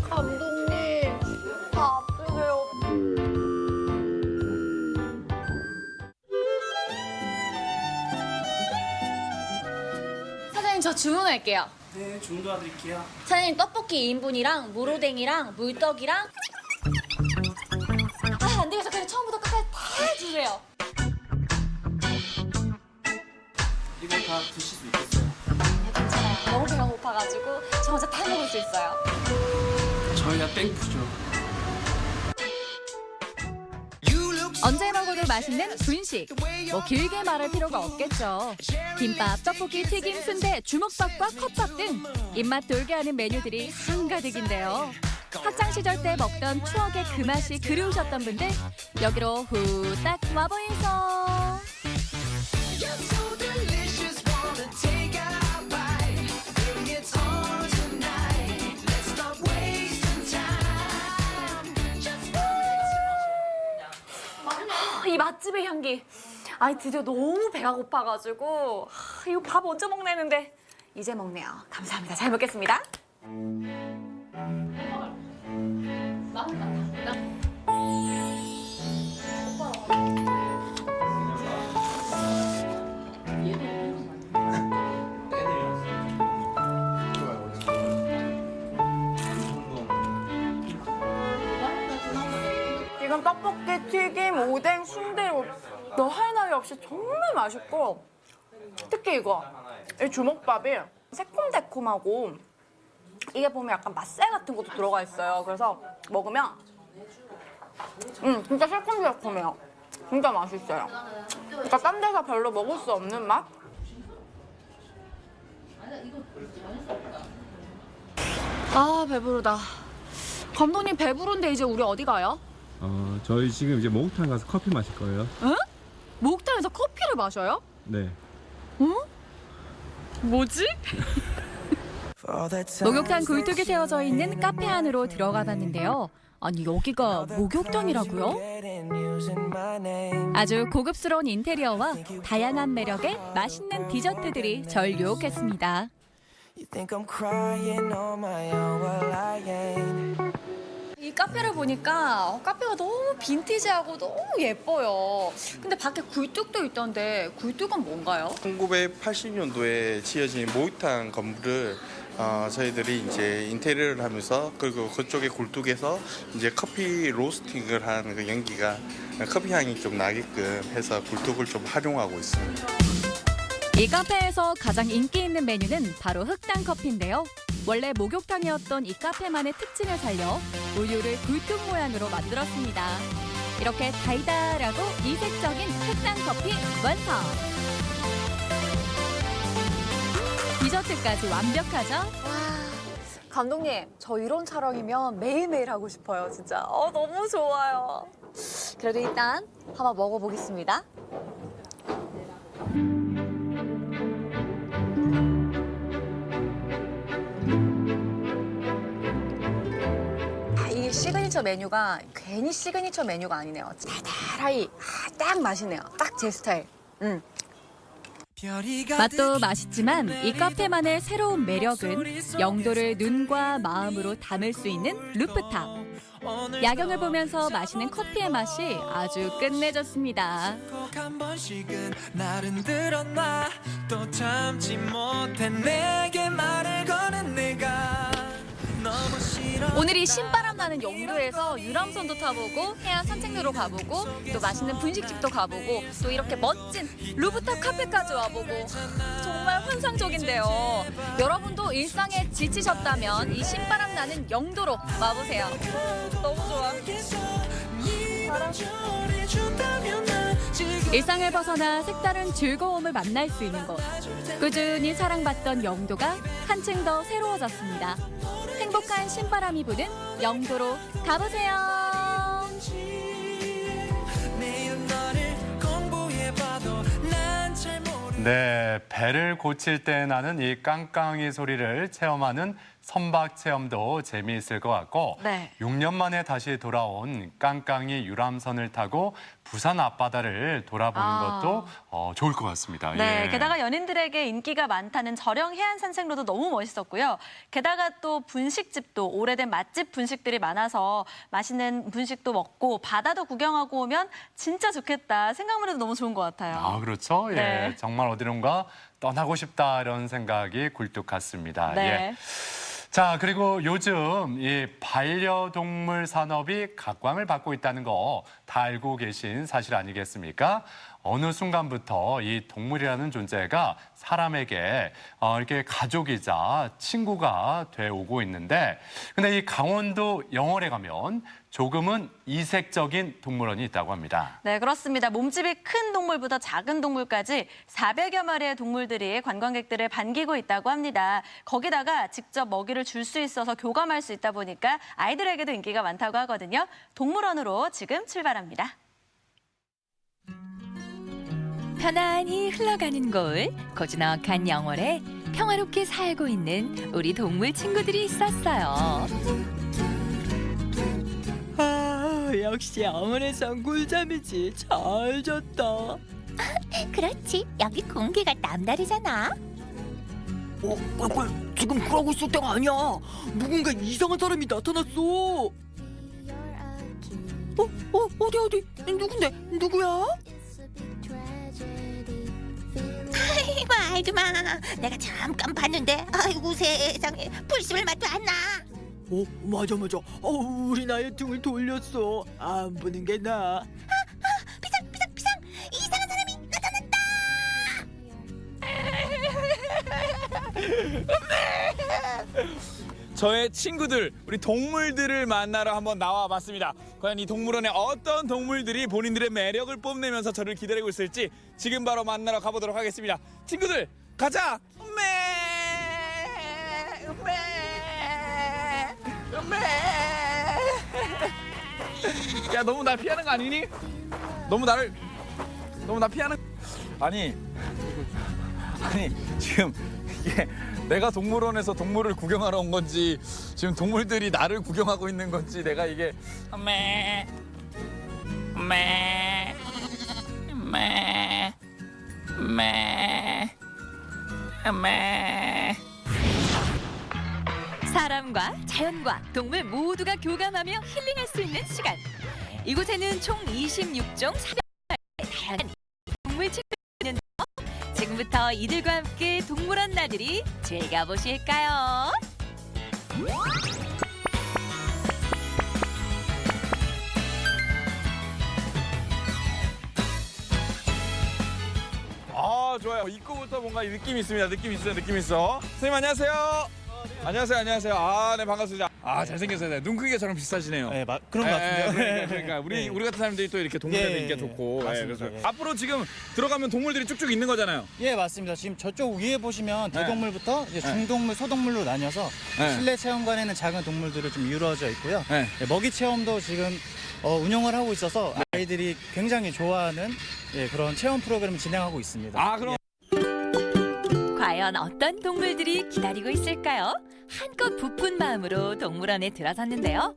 감독님. 밥 주세요. 사장님, 저 주문할게요. 네, 주문 도와드릴게요. 사장님, 떡볶이 2인분이랑 무로댕이랑 물떡이랑 안 되겠어. 그냥 처음부터 끝까지 다 주세요. 이거 다 드실 수 있겠어요? 괜찮아요. 너무 배가 고파가지고 저 혼자 다 먹을 수 있어요. 저희가 땡푸죠. 언제 먹어도 맛있는 분식. 뭐 길게 말할 필요가 없겠죠. 김밥, 떡볶이, 튀김, 순대, 주먹밥과 컵밥 등 입맛 돌게 하는 메뉴들이 한가득인데요. 학창 시절 때 먹던 추억의 그 맛이 그리우셨던 분들 여기로 후딱 와보이소. 이 맛집의 향기. 아니 드디어 너무 배가 고파가지고 이거 밥 언제 먹내는데 이제 먹네요. 감사합니다. 잘 먹겠습니다. 지금 떡볶이, 튀김, 오뎅, 순대 너할 나위 없이 정말 맛있고 특히 이거 이 주먹밥이 새콤달콤하고 이게 보면 약간 맛살 같은 것도 들어가 있어요. 그래서 먹으면 진짜 새콤달콤해요. 진짜 맛있어요. 그러니까 딴 데서 별로 먹을 수 없는 맛? 아 배부르다. 감독님 배부른데 이제 우리 어디 가요? 저희 지금 이제 목욕탕 가서 커피 마실 거예요. 응? 목욕탕에서 커피를 마셔요? 네. 응? 뭐지? 목욕탕 굴뚝이 세워져 있는 카페 안으로 들어가 봤는데요. 아니 여기가 목욕탕이라고요? 아주 고급스러운 인테리어와 다양한 매력의 맛있는 디저트들이 절 유혹했습니다. 이 카페를 보니까 카페가 너무 빈티지하고 너무 예뻐요. 근데 밖에 굴뚝도 있던데 굴뚝은 뭔가요? 1980년도에 지어진 목욕탕 건물을 저희들이 이제 인테리어를 하면서 그리고 그쪽에 굴뚝에서 이제 커피 로스팅을 하는 그 연기가 커피 향이 좀 나게끔 해서 굴뚝을 좀 활용하고 있습니다. 이 카페에서 가장 인기 있는 메뉴는 바로 흑당 커피인데요. 원래 목욕탕이었던 이 카페만의 특징을 살려 우유를 굴뚝 모양으로 만들었습니다. 이렇게 달달하고 이색적인 흑당 커피 완성! 디저트까지 완벽하죠? 감독님, 저 이런 촬영이면 매일매일 하고 싶어요, 진짜. 너무 좋아요. 그래도 일단 한번 먹어보겠습니다. 이 시그니처 메뉴가 괜히 시그니처 메뉴가 아니네요. 달달하이 딱 맛있네요. 딱 제 스타일. 맛도 맛있지만 이 카페만의 새로운 매력은 영도를 눈과 마음으로 담을 수 있는 루프탑. 야경을 보면서 마시는 커피의 맛이 아주 끝내줬습니다. 한 번씩은 나를 들었나 또 참지 못해 내게 말을 거는 내가 너무 싫어. 오늘이 신바람 나는 영도에서 유람선도 타보고 해안 산책로로 가보고 또 맛있는 분식집도 가보고 또 이렇게 멋진 루프탑 카페까지 와보고 정말 환상적인데요. 여러분도 일상에 지치셨다면 이 신바람 나는 영도로 와보세요. 너무 좋아. 일상을 벗어나 색다른 즐거움을 만날 수 있는 곳. 꾸준히 사랑받던 영도가 한층 더 새로워졌습니다. 행복한 신바람이 부는 영도로 가보세요. 네, 배를 고칠 때 나는 이 깡깡이 소리를 체험하는 선박 체험도 재미있을 것 같고 네. 6년 만에 다시 돌아온 깡깡이 유람선을 타고 부산 앞바다를 돌아보는 것도 좋을 것 같습니다. 네, 예. 게다가 연인들에게 인기가 많다는 저령 해안 산책로도 너무 멋있었고요. 게다가 또 분식집도 오래된 맛집 분식들이 많아서 맛있는 분식도 먹고 바다도 구경하고 오면 진짜 좋겠다. 생각만 해도 너무 좋은 것 같아요. 아, 그렇죠. 예. 네. 정말 어디론가 떠나고 싶다 이런 생각이 굴뚝 같습니다. 네. 예. 자, 그리고 요즘 이 반려동물 산업이 각광을 받고 있다는 거 다 알고 계신 사실 아니겠습니까? 어느 순간부터 이 동물이라는 존재가 사람에게 이렇게 가족이자 친구가 돼 오고 있는데, 근데 이 강원도 영월에 가면 조금은 이색적인 동물원이 있다고 합니다. 네, 그렇습니다. 몸집이 큰 동물보다 작은 동물까지 400여 마리의 동물들이 관광객들을 반기고 있다고 합니다. 거기다가 직접 먹이를 줄 수 있어서 교감할 수 있다 보니까 아이들에게도 인기가 많다고 하거든요. 동물원으로 지금 출발합니다. 편안히 흘러가는 곳, 고즈넉한 영월에 평화롭게 살고 있는 우리 동물 친구들이 있었어요. 아, 역시 영월에선 꿀잠이지. 잘 잤다. 그렇지. 여기 공기가 남다르잖아. 꿀꿀, 지금 그러고 있을 때가 아니야. 누군가 이상한 사람이 나타났어. 어디? 누군데? 누구야? 말도 마. 내가 잠깐 봤는데 아이고 세상에 불심을 맛도 안 나. 맞아. 우리 나의 등을 돌렸어. 안 보는 게 나아. 비상. 이상한 사람이 나타났다. 저의 친구들, 우리 동물들을 만나러 한번 나와봤습니다. 과연 이 동물원에 어떤 동물들이 본인들의 매력을 뽐내면서 저를 기다리고 있을지 지금 바로 만나러 가보도록 하겠습니다. 친구들, 가자! 야, 너무 날 피하는 거 아니니? 너무 나 피하는... 아니, 지금 이게 내가 동물원에서 동물을 구경하러 온 건지 지금 동물들이 나를 구경하고 있는 건지 내가 이게 사람과 자연과 동물 모두가 교감하며 힐링할 수 있는 시간. 이곳에는 총 26종 다양한 동물 친구들이 있는데요. 지금부터 이들과 함께 동물원 나들이 즐겨보실까요? 아, 좋아요. 입구부터 뭔가 느낌이 있습니다. 느낌 있어. 선생님 안녕하세요. 안녕하세요. 아, 네, 반갑습니다. 아, 잘생겼어요. 눈 크기가 저랑 비슷하시네요. 네, 그런 것 같은데요. 그러니까 네. 우리 같은 사람들이 또 이렇게 동물에 예, 인기가 좋고. 맞습니다. 그래서 예. 앞으로 지금 들어가면 동물들이 쭉쭉 있는 거잖아요. 예, 맞습니다. 지금 저쪽 위에 보시면 네. 대동물부터 이제 중동물, 소동물로 나뉘어서 네. 실내 체험관에는 작은 동물들을 좀 이루어져 있고요. 네. 예, 먹이 체험도 지금 운영을 하고 있어서 아이들이 굉장히 좋아하는 그런 체험 프로그램을 진행하고 있습니다. 아, 그럼 과연 어떤 동물들이 기다리고 있을까요? 한껏 부푼 마음으로 동물원에 들어섰는데요.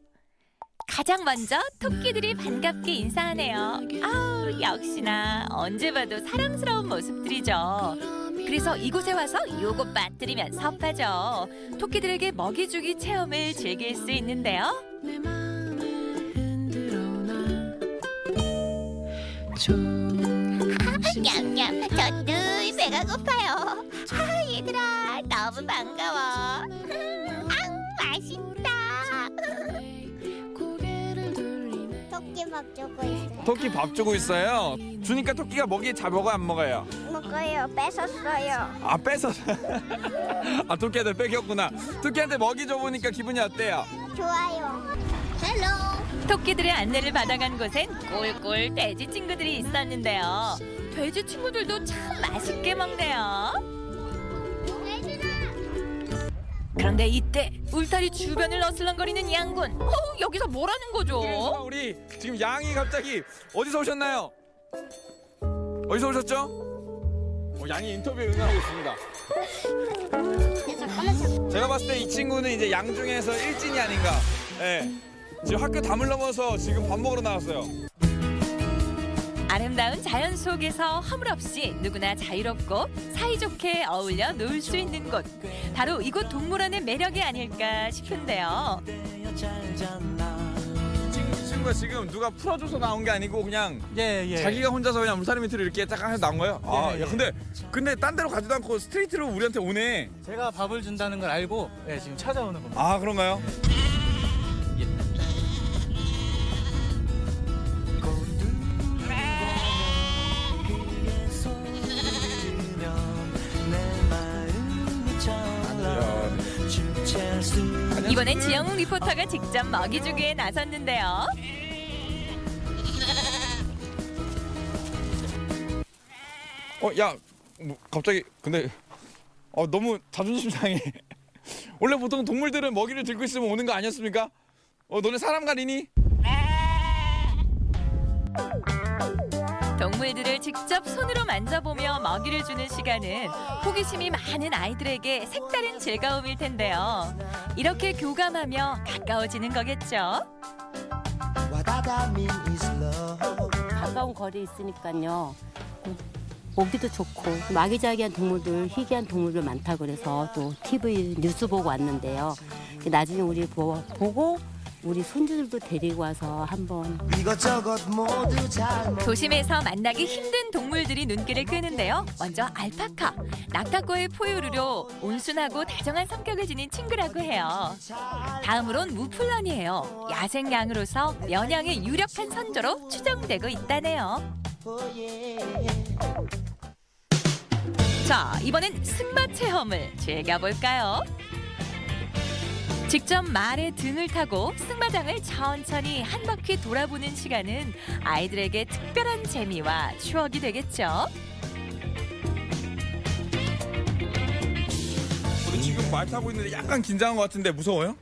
가장 먼저 토끼들이 반갑게 인사하네요. 아우, 역시나 언제 봐도 사랑스러운 모습들이죠. 그래서 이곳에 와서 요것 빠뜨리면 섭하죠. 토끼들에게 먹이 주기 체험을 즐길 수 있는데요. 냠냠. 저도 배가 고파요. 얘들아 너무 반가워. 맛있다. 토끼 밥 주고 있어요. 토끼 밥 주고 있어요. 주니까 토끼가 먹이 잘 먹어요, 안 먹어요? 먹어요. 뺏었어요. 아, 뺏어. 아, 토끼한테 뺏겼구나. 토끼한테 먹이 줘보니까 기분이 어때요? 좋아요. 헬로. 토끼들의 안내를 받아간 곳엔 꿀꿀 돼지 친구들이 있었는데요. 돼지 친구들도 참 맛있게 먹네요. 그런데 이때 울타리 주변을 어슬렁거리는 양군. 여기서 뭐라는 거죠? 그래서 우리 지금 양이 갑자기 어디서 오셨나요? 어디서 오셨죠? 양이 인터뷰에 응하고 있습니다. 제가 봤을 때 이 친구는 이제 양 중에서 일진이 아닌가. 예. 지금 학교 담을 넘어서 지금 밥 먹으러 나왔어요. 아름다운 자연 속에서 허물없이 누구나 자유롭고 사이좋게 어울려 놀 수 있는 곳. 바로 이곳 동물원의 매력이 아닐까 싶은데요. 이 친구가 지금 누가 풀어줘서 나온 게 아니고 그냥 자기가 혼자서 그냥 울타리 밑으로 이렇게 딱 해서 나온 거예요? 아, 야, 근데 딴 데로 가지도 않고 스트레이트로 우리한테 오네. 제가 밥을 준다는 걸 알고 지금 찾아오는 겁니다. 아, 그런가요? 이번엔 지영웅 리포터가 직접 먹이 주기에 나섰는데요. 야, 뭐, 갑자기 근데 너무 자존심 상해. 원래 보통 동물들은 먹이를 들고 있으면 오는 거 아니었습니까? 너네 사람 가리니? 동물들을 직접 손으로 만져보며 먹이를 주는 시간은 호기심이 많은 아이들에게 색다른 즐거움일 텐데요. 이렇게 교감하며 가까워지는 거겠죠. 가까운 거리에 있으니까요. 보기도 좋고 아기자기한 동물들, 희귀한 동물들 많다 그래서 또 TV 뉴스 보고 왔는데요. 나중에 우리 보고 우리 손주들도 데리고 와서 한번 도심에서 만나기 힘든 동물들이 눈길을 끄는데요. 먼저 알파카, 낙타과의 포유류로 온순하고 다정한 성격을 지닌 친구라고 해요. 다음으론 무플런이에요. 야생양으로서 면양의 유력한 선조로 추정되고 있다네요. 자, 이번엔 승마 체험을 즐겨볼까요? 직접 말의 등을 타고 승마장을 천천히 한 바퀴 돌아보는 시간은 아이들에게 특별한 재미와 추억이 되겠죠. 우리 지금 말 타고 있는데 약간 긴장한 것 같은데 무서워요?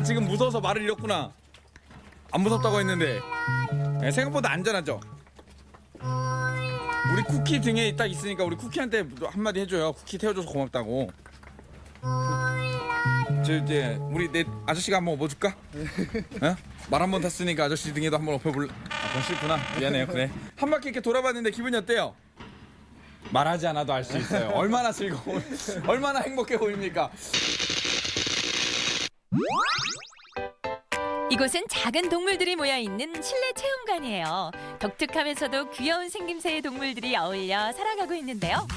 지금 무서워서 말을 잃었구나. 안 무섭다고 했는데. 생각보다 안전하죠? 우리 쿠키 등에 딱 있으니까 우리 쿠키한테 한마디 해줘요. 쿠키 태워줘서 고맙다고. 이제 우리 내 아저씨가 한번 업어줄까? 어? 말 한 번 탔으니까 아저씨 등에도 한번 업혀볼래? 그건 싫구나. 미안해요. 그래. 한 바퀴 이렇게 돌아봤는데 기분이 어때요? 말하지 않아도 알 수 있어요. 얼마나 즐거운, 얼마나 행복해 보입니까? 이곳은 작은 동물들이 모여있는 실내 체험관이에요. 독특하면서도 귀여운 생김새의 동물들이 어울려 살아가고 있는데요.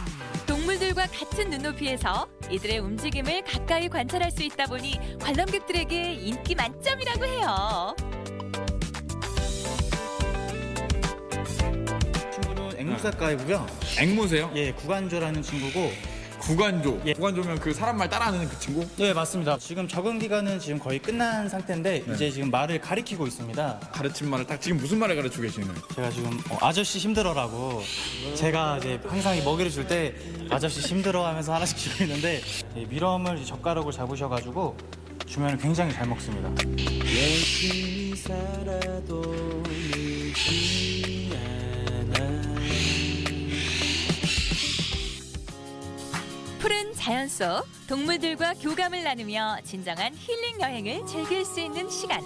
동물들과 같은 눈높이에서 이들의 움직임을 가까이 관찰할 수 있다 보니 관람객들에게 인기 만점이라고 해요. 친구는 앵무새과이고요. 앵무새요? 예, 구간조라는 친구고. 구간조. 구간조면 그 사람 말 따라하는 그 친구? 네, 맞습니다. 지금 적응 기간은 지금 거의 끝난 상태인데 이제 지금 말을 가리키고 있습니다. 가르친 말을 딱 지금 무슨 말을 가르치고 계시는 거예요? 제가 지금 아저씨 힘들어라고 제가 이제 항상 이 먹이를 줄 때 아저씨 힘들어하면서 하나씩 주고 있는데 미럼을 젓가락으로 잡으셔가지고 주면 굉장히 잘 먹습니다. 열심히 살아도 늦지 않아. 푸른 자연 속 동물들과 교감을 나누며 진정한 힐링 여행을 즐길 수 있는 시간.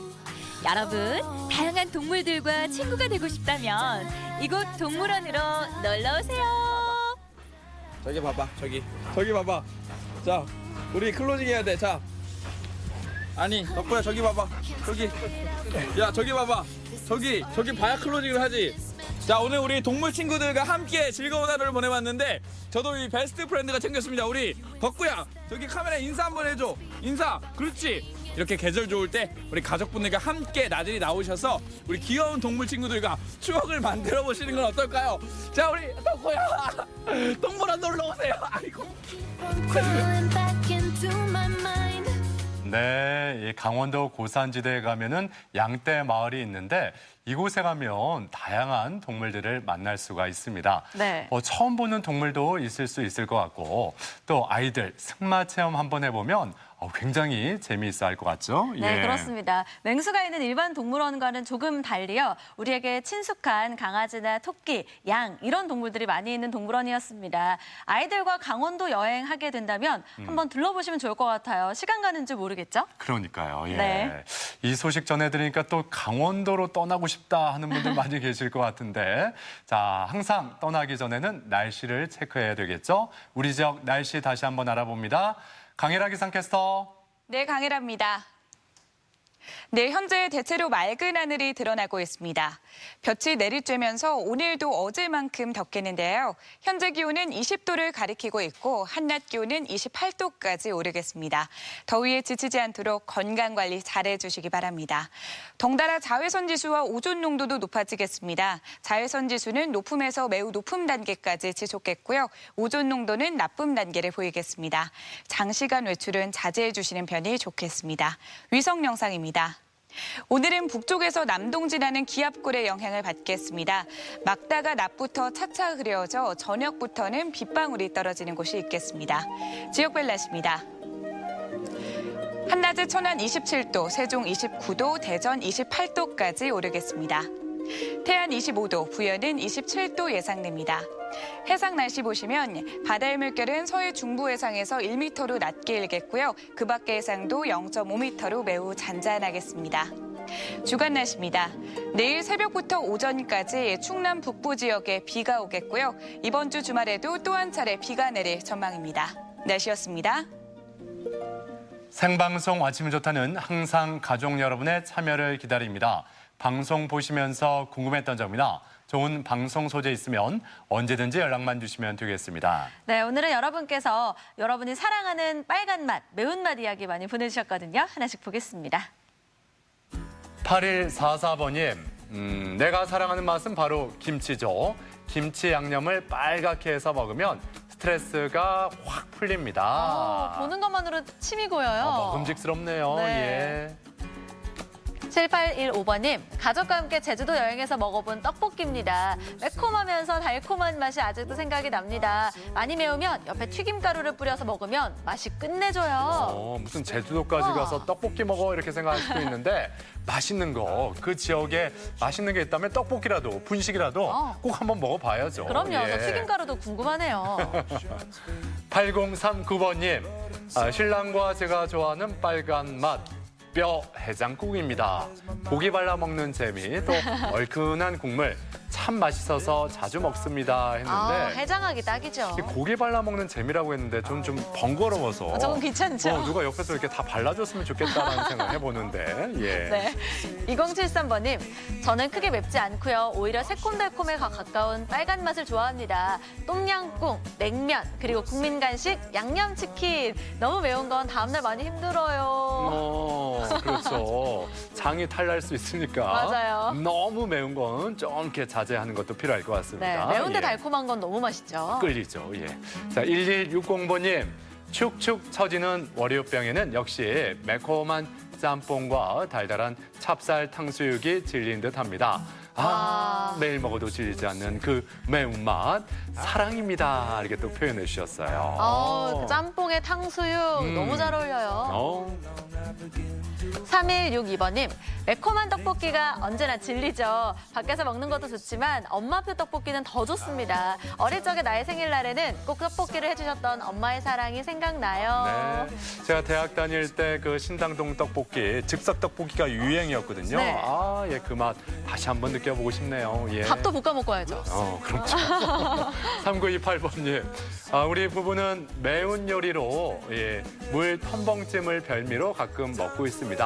여러분, 다양한 동물들과 친구가 되고 싶다면 이곳 동물원으로 놀러 오세요. 저기 봐봐. 저기 봐봐. 자, 우리 클로징 해야 돼. 자. 아니, 덕구야 저기 봐봐. 저기. 야, 저기 봐봐. 저기 봐야 클로징을 하지. 자, 오늘 우리 동물 친구들과 함께 즐거운 하루를 보내봤는데 저도 이 베스트 프렌드가 챙겼습니다. 우리 덕구야, 저기 카메라에 인사 한번 해줘. 인사. 그렇지. 이렇게 계절 좋을 때 우리 가족분들과 함께 나들이 나오셔서 우리 귀여운 동물 친구들과 추억을 만들어 보시는 건 어떨까요? 자, 우리 덕구야, 동물원 놀러 오세요. 아이고. 네, 이 강원도 고산지대에 가면은 양떼 마을이 있는데 이곳에 가면 다양한 동물들을 만날 수가 있습니다. 네. 처음 보는 동물도 있을 수 있을 것 같고 또 아이들 승마 체험 한번 해보면 굉장히 재미있어 할 것 같죠? 네, 예. 그렇습니다. 맹수가 있는 일반 동물원과는 조금 달리요. 우리에게 친숙한 강아지나 토끼, 양 이런 동물들이 많이 있는 동물원이었습니다. 아이들과 강원도 여행하게 된다면 한번 들러보시면 좋을 것 같아요. 시간 가는 줄 모르겠죠? 그러니까요. 예. 네. 이 소식 전해드리니까 또 강원도로 떠나고 싶다 하는 분들 많이 계실 것 같은데 자, 항상 떠나기 전에는 날씨를 체크해야 되겠죠? 우리 지역 날씨 다시 한번 알아봅니다. 강혜라 기상캐스터. 네, 강혜라입니다. 네, 현재 대체로 맑은 하늘이 드러나고 있습니다. 볕이 내리쬐면서 오늘도 어제만큼 덥겠는데요. 현재 기온은 20도를 가리키고 있고 한낮 기온은 28도까지 오르겠습니다. 더위에 지치지 않도록 건강관리 잘해주시기 바랍니다. 덩달아 자외선 지수와 오존 농도도 높아지겠습니다. 자외선 지수는 높음에서 매우 높음 단계까지 지속했고요. 오존 농도는 나쁨 단계를 보이겠습니다. 장시간 외출은 자제해 주시는 편이 좋겠습니다. 위성 영상입니다. 오늘은 북쪽에서 남동진하는 기압골의 영향을 받겠습니다. 막다가 낮부터 차차 흐려져 저녁부터는 빗방울이 떨어지는 곳이 있겠습니다. 지역별 날씨입니다. 한낮에 천안 27도, 세종 29도, 대전 28도까지 오르겠습니다. 태안 25도, 부여는 27도 예상됩니다. 해상 날씨 보시면 바다의 물결은 서해 중부 해상에서 1m로 낮게 일겠고요. 그 밖의 해상도 0.5m로 매우 잔잔하겠습니다. 주간 날씨입니다. 내일 새벽부터 오전까지 충남 북부 지역에 비가 오겠고요. 이번 주 주말에도 또 한 차례 비가 내릴 전망입니다. 날씨였습니다. 생방송 아침 좋다는 항상 가족 여러분의 참여를 기다립니다. 방송 보시면서 궁금했던 점이나 좋은 방송 소재 있으면 언제든지 연락만 주시면 되겠습니다. 네, 오늘은 여러분께서 여러분이 사랑하는 빨간 맛, 매운맛 이야기 많이 보내주셨거든요. 하나씩 보겠습니다. 8144번님, 내가 사랑하는 맛은 바로 김치죠. 김치 양념을 빨갛게 해서 먹으면 스트레스가 확 풀립니다. 보는 것만으로 침이 고여요. 먹음직스럽네요. 네. 예. 7815번님, 가족과 함께 제주도 여행에서 먹어본 떡볶이입니다. 매콤하면서 달콤한 맛이 아직도 생각이 납니다. 많이 매우면 옆에 튀김가루를 뿌려서 먹으면 맛이 끝내줘요. 무슨 제주도까지 가서 떡볶이 먹어 이렇게 생각할 수도 있는데 맛있는 거, 그 지역에 맛있는 게 있다면 떡볶이라도 분식이라도 꼭 한번 먹어봐야죠. 그럼요. 예. 저 튀김가루도 궁금하네요. 8039번님, 신랑과 제가 좋아하는 빨간 맛. 뼈 해장국입니다. 고기 발라 먹는 재미, 또 얼큰한 국물 참 맛있어서 자주 먹습니다 했는데 해장하기 딱이죠. 고기 발라 먹는 재미라고 했는데 좀 번거로워서 조금 귀찮죠? 누가 옆에서 이렇게 다 발라줬으면 좋겠다라는 생각을 해보는데 예. 네. 2073번님, 저는 크게 맵지 않고요. 오히려 새콤달콤에 가까운 빨간 맛을 좋아합니다. 똠양꿍, 냉면, 그리고 국민 간식 양념치킨. 너무 매운 건 다음날 많이 힘들어요. 그렇죠. 장이 탈날 수 있으니까 맞아요. 너무 매운 건 좀 이렇게 자제하는 것도 필요할 것 같습니다. 네, 매운데 예. 달콤한 건 너무 맛있죠. 끌리죠. 예. 자, 1160번님. 축축 처지는 월요병에는 역시 매콤한 짬뽕과 달달한 찹쌀 탕수육이 질린 듯합니다. 매일 먹어도 질리지 않는 그 매운맛 사랑입니다. 이렇게 또 표현해 주셨어요. 그 짬뽕에 탕수육 너무 잘 어울려요. 3162번님, 매콤한 떡볶이가 언제나 진리죠. 밖에서 먹는 것도 좋지만 엄마표 떡볶이는 더 좋습니다. 어릴 적에 나의 생일날에는 꼭 떡볶이를 해주셨던 엄마의 사랑이 생각나요. 네. 제가 대학 다닐 때 그 신당동 떡볶이, 즉석 떡볶이가 유행이었거든요. 네. 예, 그 맛 다시 한번 느껴보고 싶네요. 예. 밥도 볶아 먹고 와야죠. 그렇죠. 3928번님, 우리 부부는 매운 요리로 물 텀벙찜을 별미로 가끔 먹고 있습니다.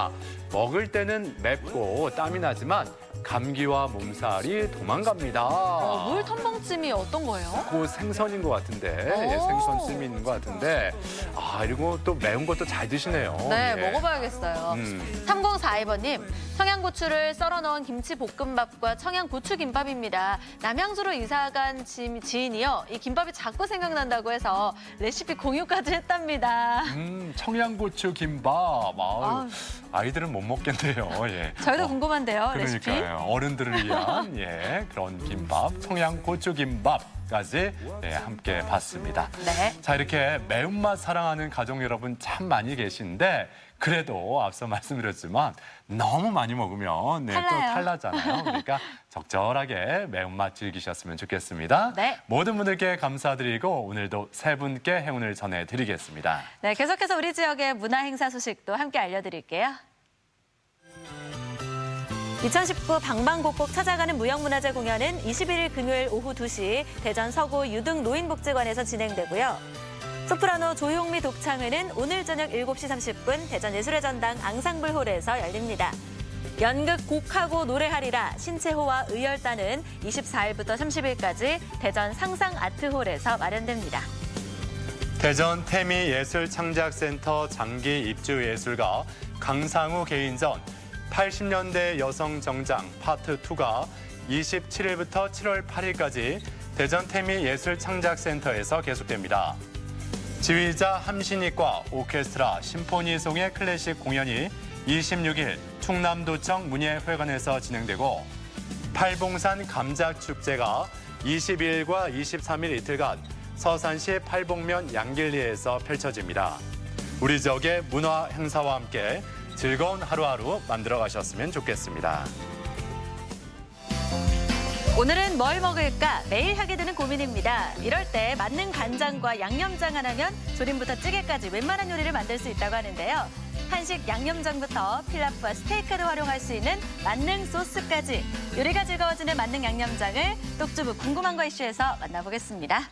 먹을 때는 맵고 땀이 나지만 감기와 몸살이 도망갑니다. 물 텀벙찜이 어떤 거예요? 그 생선인 것 같은데, 생선찜이 있는 것 같은데, 그리고 또 매운 것도 잘 드시네요. 네, 예. 먹어봐야겠어요. 3042번님, 청양고추를 썰어 넣은 김치볶음밥과 청양고추김밥입니다. 남양주로 이사간 지인이요, 이 김밥이 자꾸 생각난다고 해서 레시피 공유까지 했답니다. 청양고추 김밥. 아이들은 못 먹겠네요. 예. 저희도 궁금한데요, 레시피. 그러니까요. 어른들을 위한 예, 그런 김밥, 청양 고추 김밥까지 예, 함께 봤습니다. 네. 자, 이렇게 매운맛 사랑하는 가족 여러분 참 많이 계신데 그래도 앞서 말씀드렸지만 너무 많이 먹으면 네, 또 탈나요. 탈나잖아요. 그러니까 적절하게 매운맛 즐기셨으면 좋겠습니다. 네. 모든 분들께 감사드리고 오늘도 세 분께 행운을 전해드리겠습니다. 네, 계속해서 우리 지역의 문화 행사 소식도 함께 알려드릴게요. 2019 방방곡곡 찾아가는 무형문화재 공연은 21일 금요일 오후 2시 대전 서구 유등 노인복지관에서 진행되고요. 소프라노 조용미 독창회는 오늘 저녁 7시 30분 대전 예술의 전당 앙상블홀에서 열립니다. 연극 곡하고 노래하리라 신채호와 의열단은 24일부터 30일까지 대전 상상아트홀에서 마련됩니다. 대전 태미예술창작센터 장기 입주예술가 강상우 개인전 80년대 여성 정장 파트 2가 27일부터 7월 8일까지 대전 태미예술창작센터에서 계속됩니다. 지휘자 함신이과 오케스트라 심포니송의 클래식 공연이 26일 충남도청 문예회관에서 진행되고 팔봉산 감작축제가 22일과 23일 이틀간 서산시 팔봉면 양길리에서 펼쳐집니다. 우리 지역의 문화 행사와 함께 즐거운 하루하루 만들어 가셨으면 좋겠습니다. 오늘은 뭘 먹을까 매일 하게 되는 고민입니다. 이럴 때 만능 간장과 양념장 하나면 조림부터 찌개까지 웬만한 요리를 만들 수 있다고 하는데요. 한식 양념장부터 필라프와 스테이크를 활용할 수 있는 만능 소스까지 요리가 즐거워지는 만능 양념장을 똑주부 궁금한 거 이슈에서 만나보겠습니다.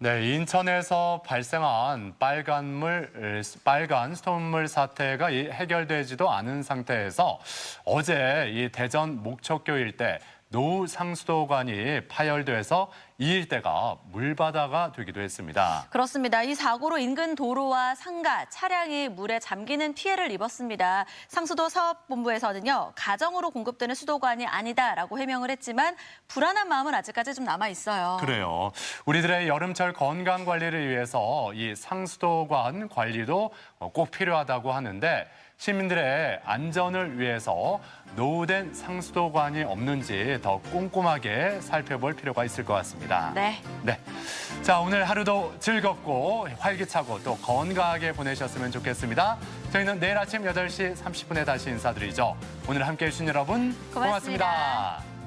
네, 인천에서 발생한 빨간 스톰물 사태가 해결되지도 않은 상태에서 어제 이 대전 목척교 일대 노후 상수도관이 파열돼서 이 일대가 물바다가 되기도 했습니다. 그렇습니다. 이 사고로 인근 도로와 상가, 차량이 물에 잠기는 피해를 입었습니다. 상수도 사업본부에서는요, 가정으로 공급되는 수도관이 아니다라고 해명을 했지만 불안한 마음은 아직까지 좀 남아 있어요. 그래요. 우리들의 여름철 건강 관리를 위해서 이 상수도관 관리도 꼭 필요하다고 하는데 시민들의 안전을 위해서 노후된 상수도관이 없는지 더 꼼꼼하게 살펴볼 필요가 있을 것 같습니다. 네. 네. 자, 오늘 하루도 즐겁고 활기차고 또 건강하게 보내셨으면 좋겠습니다. 저희는 내일 아침 8시 30분에 다시 인사드리죠. 오늘 함께해 주신 여러분 고맙습니다. 고맙습니다.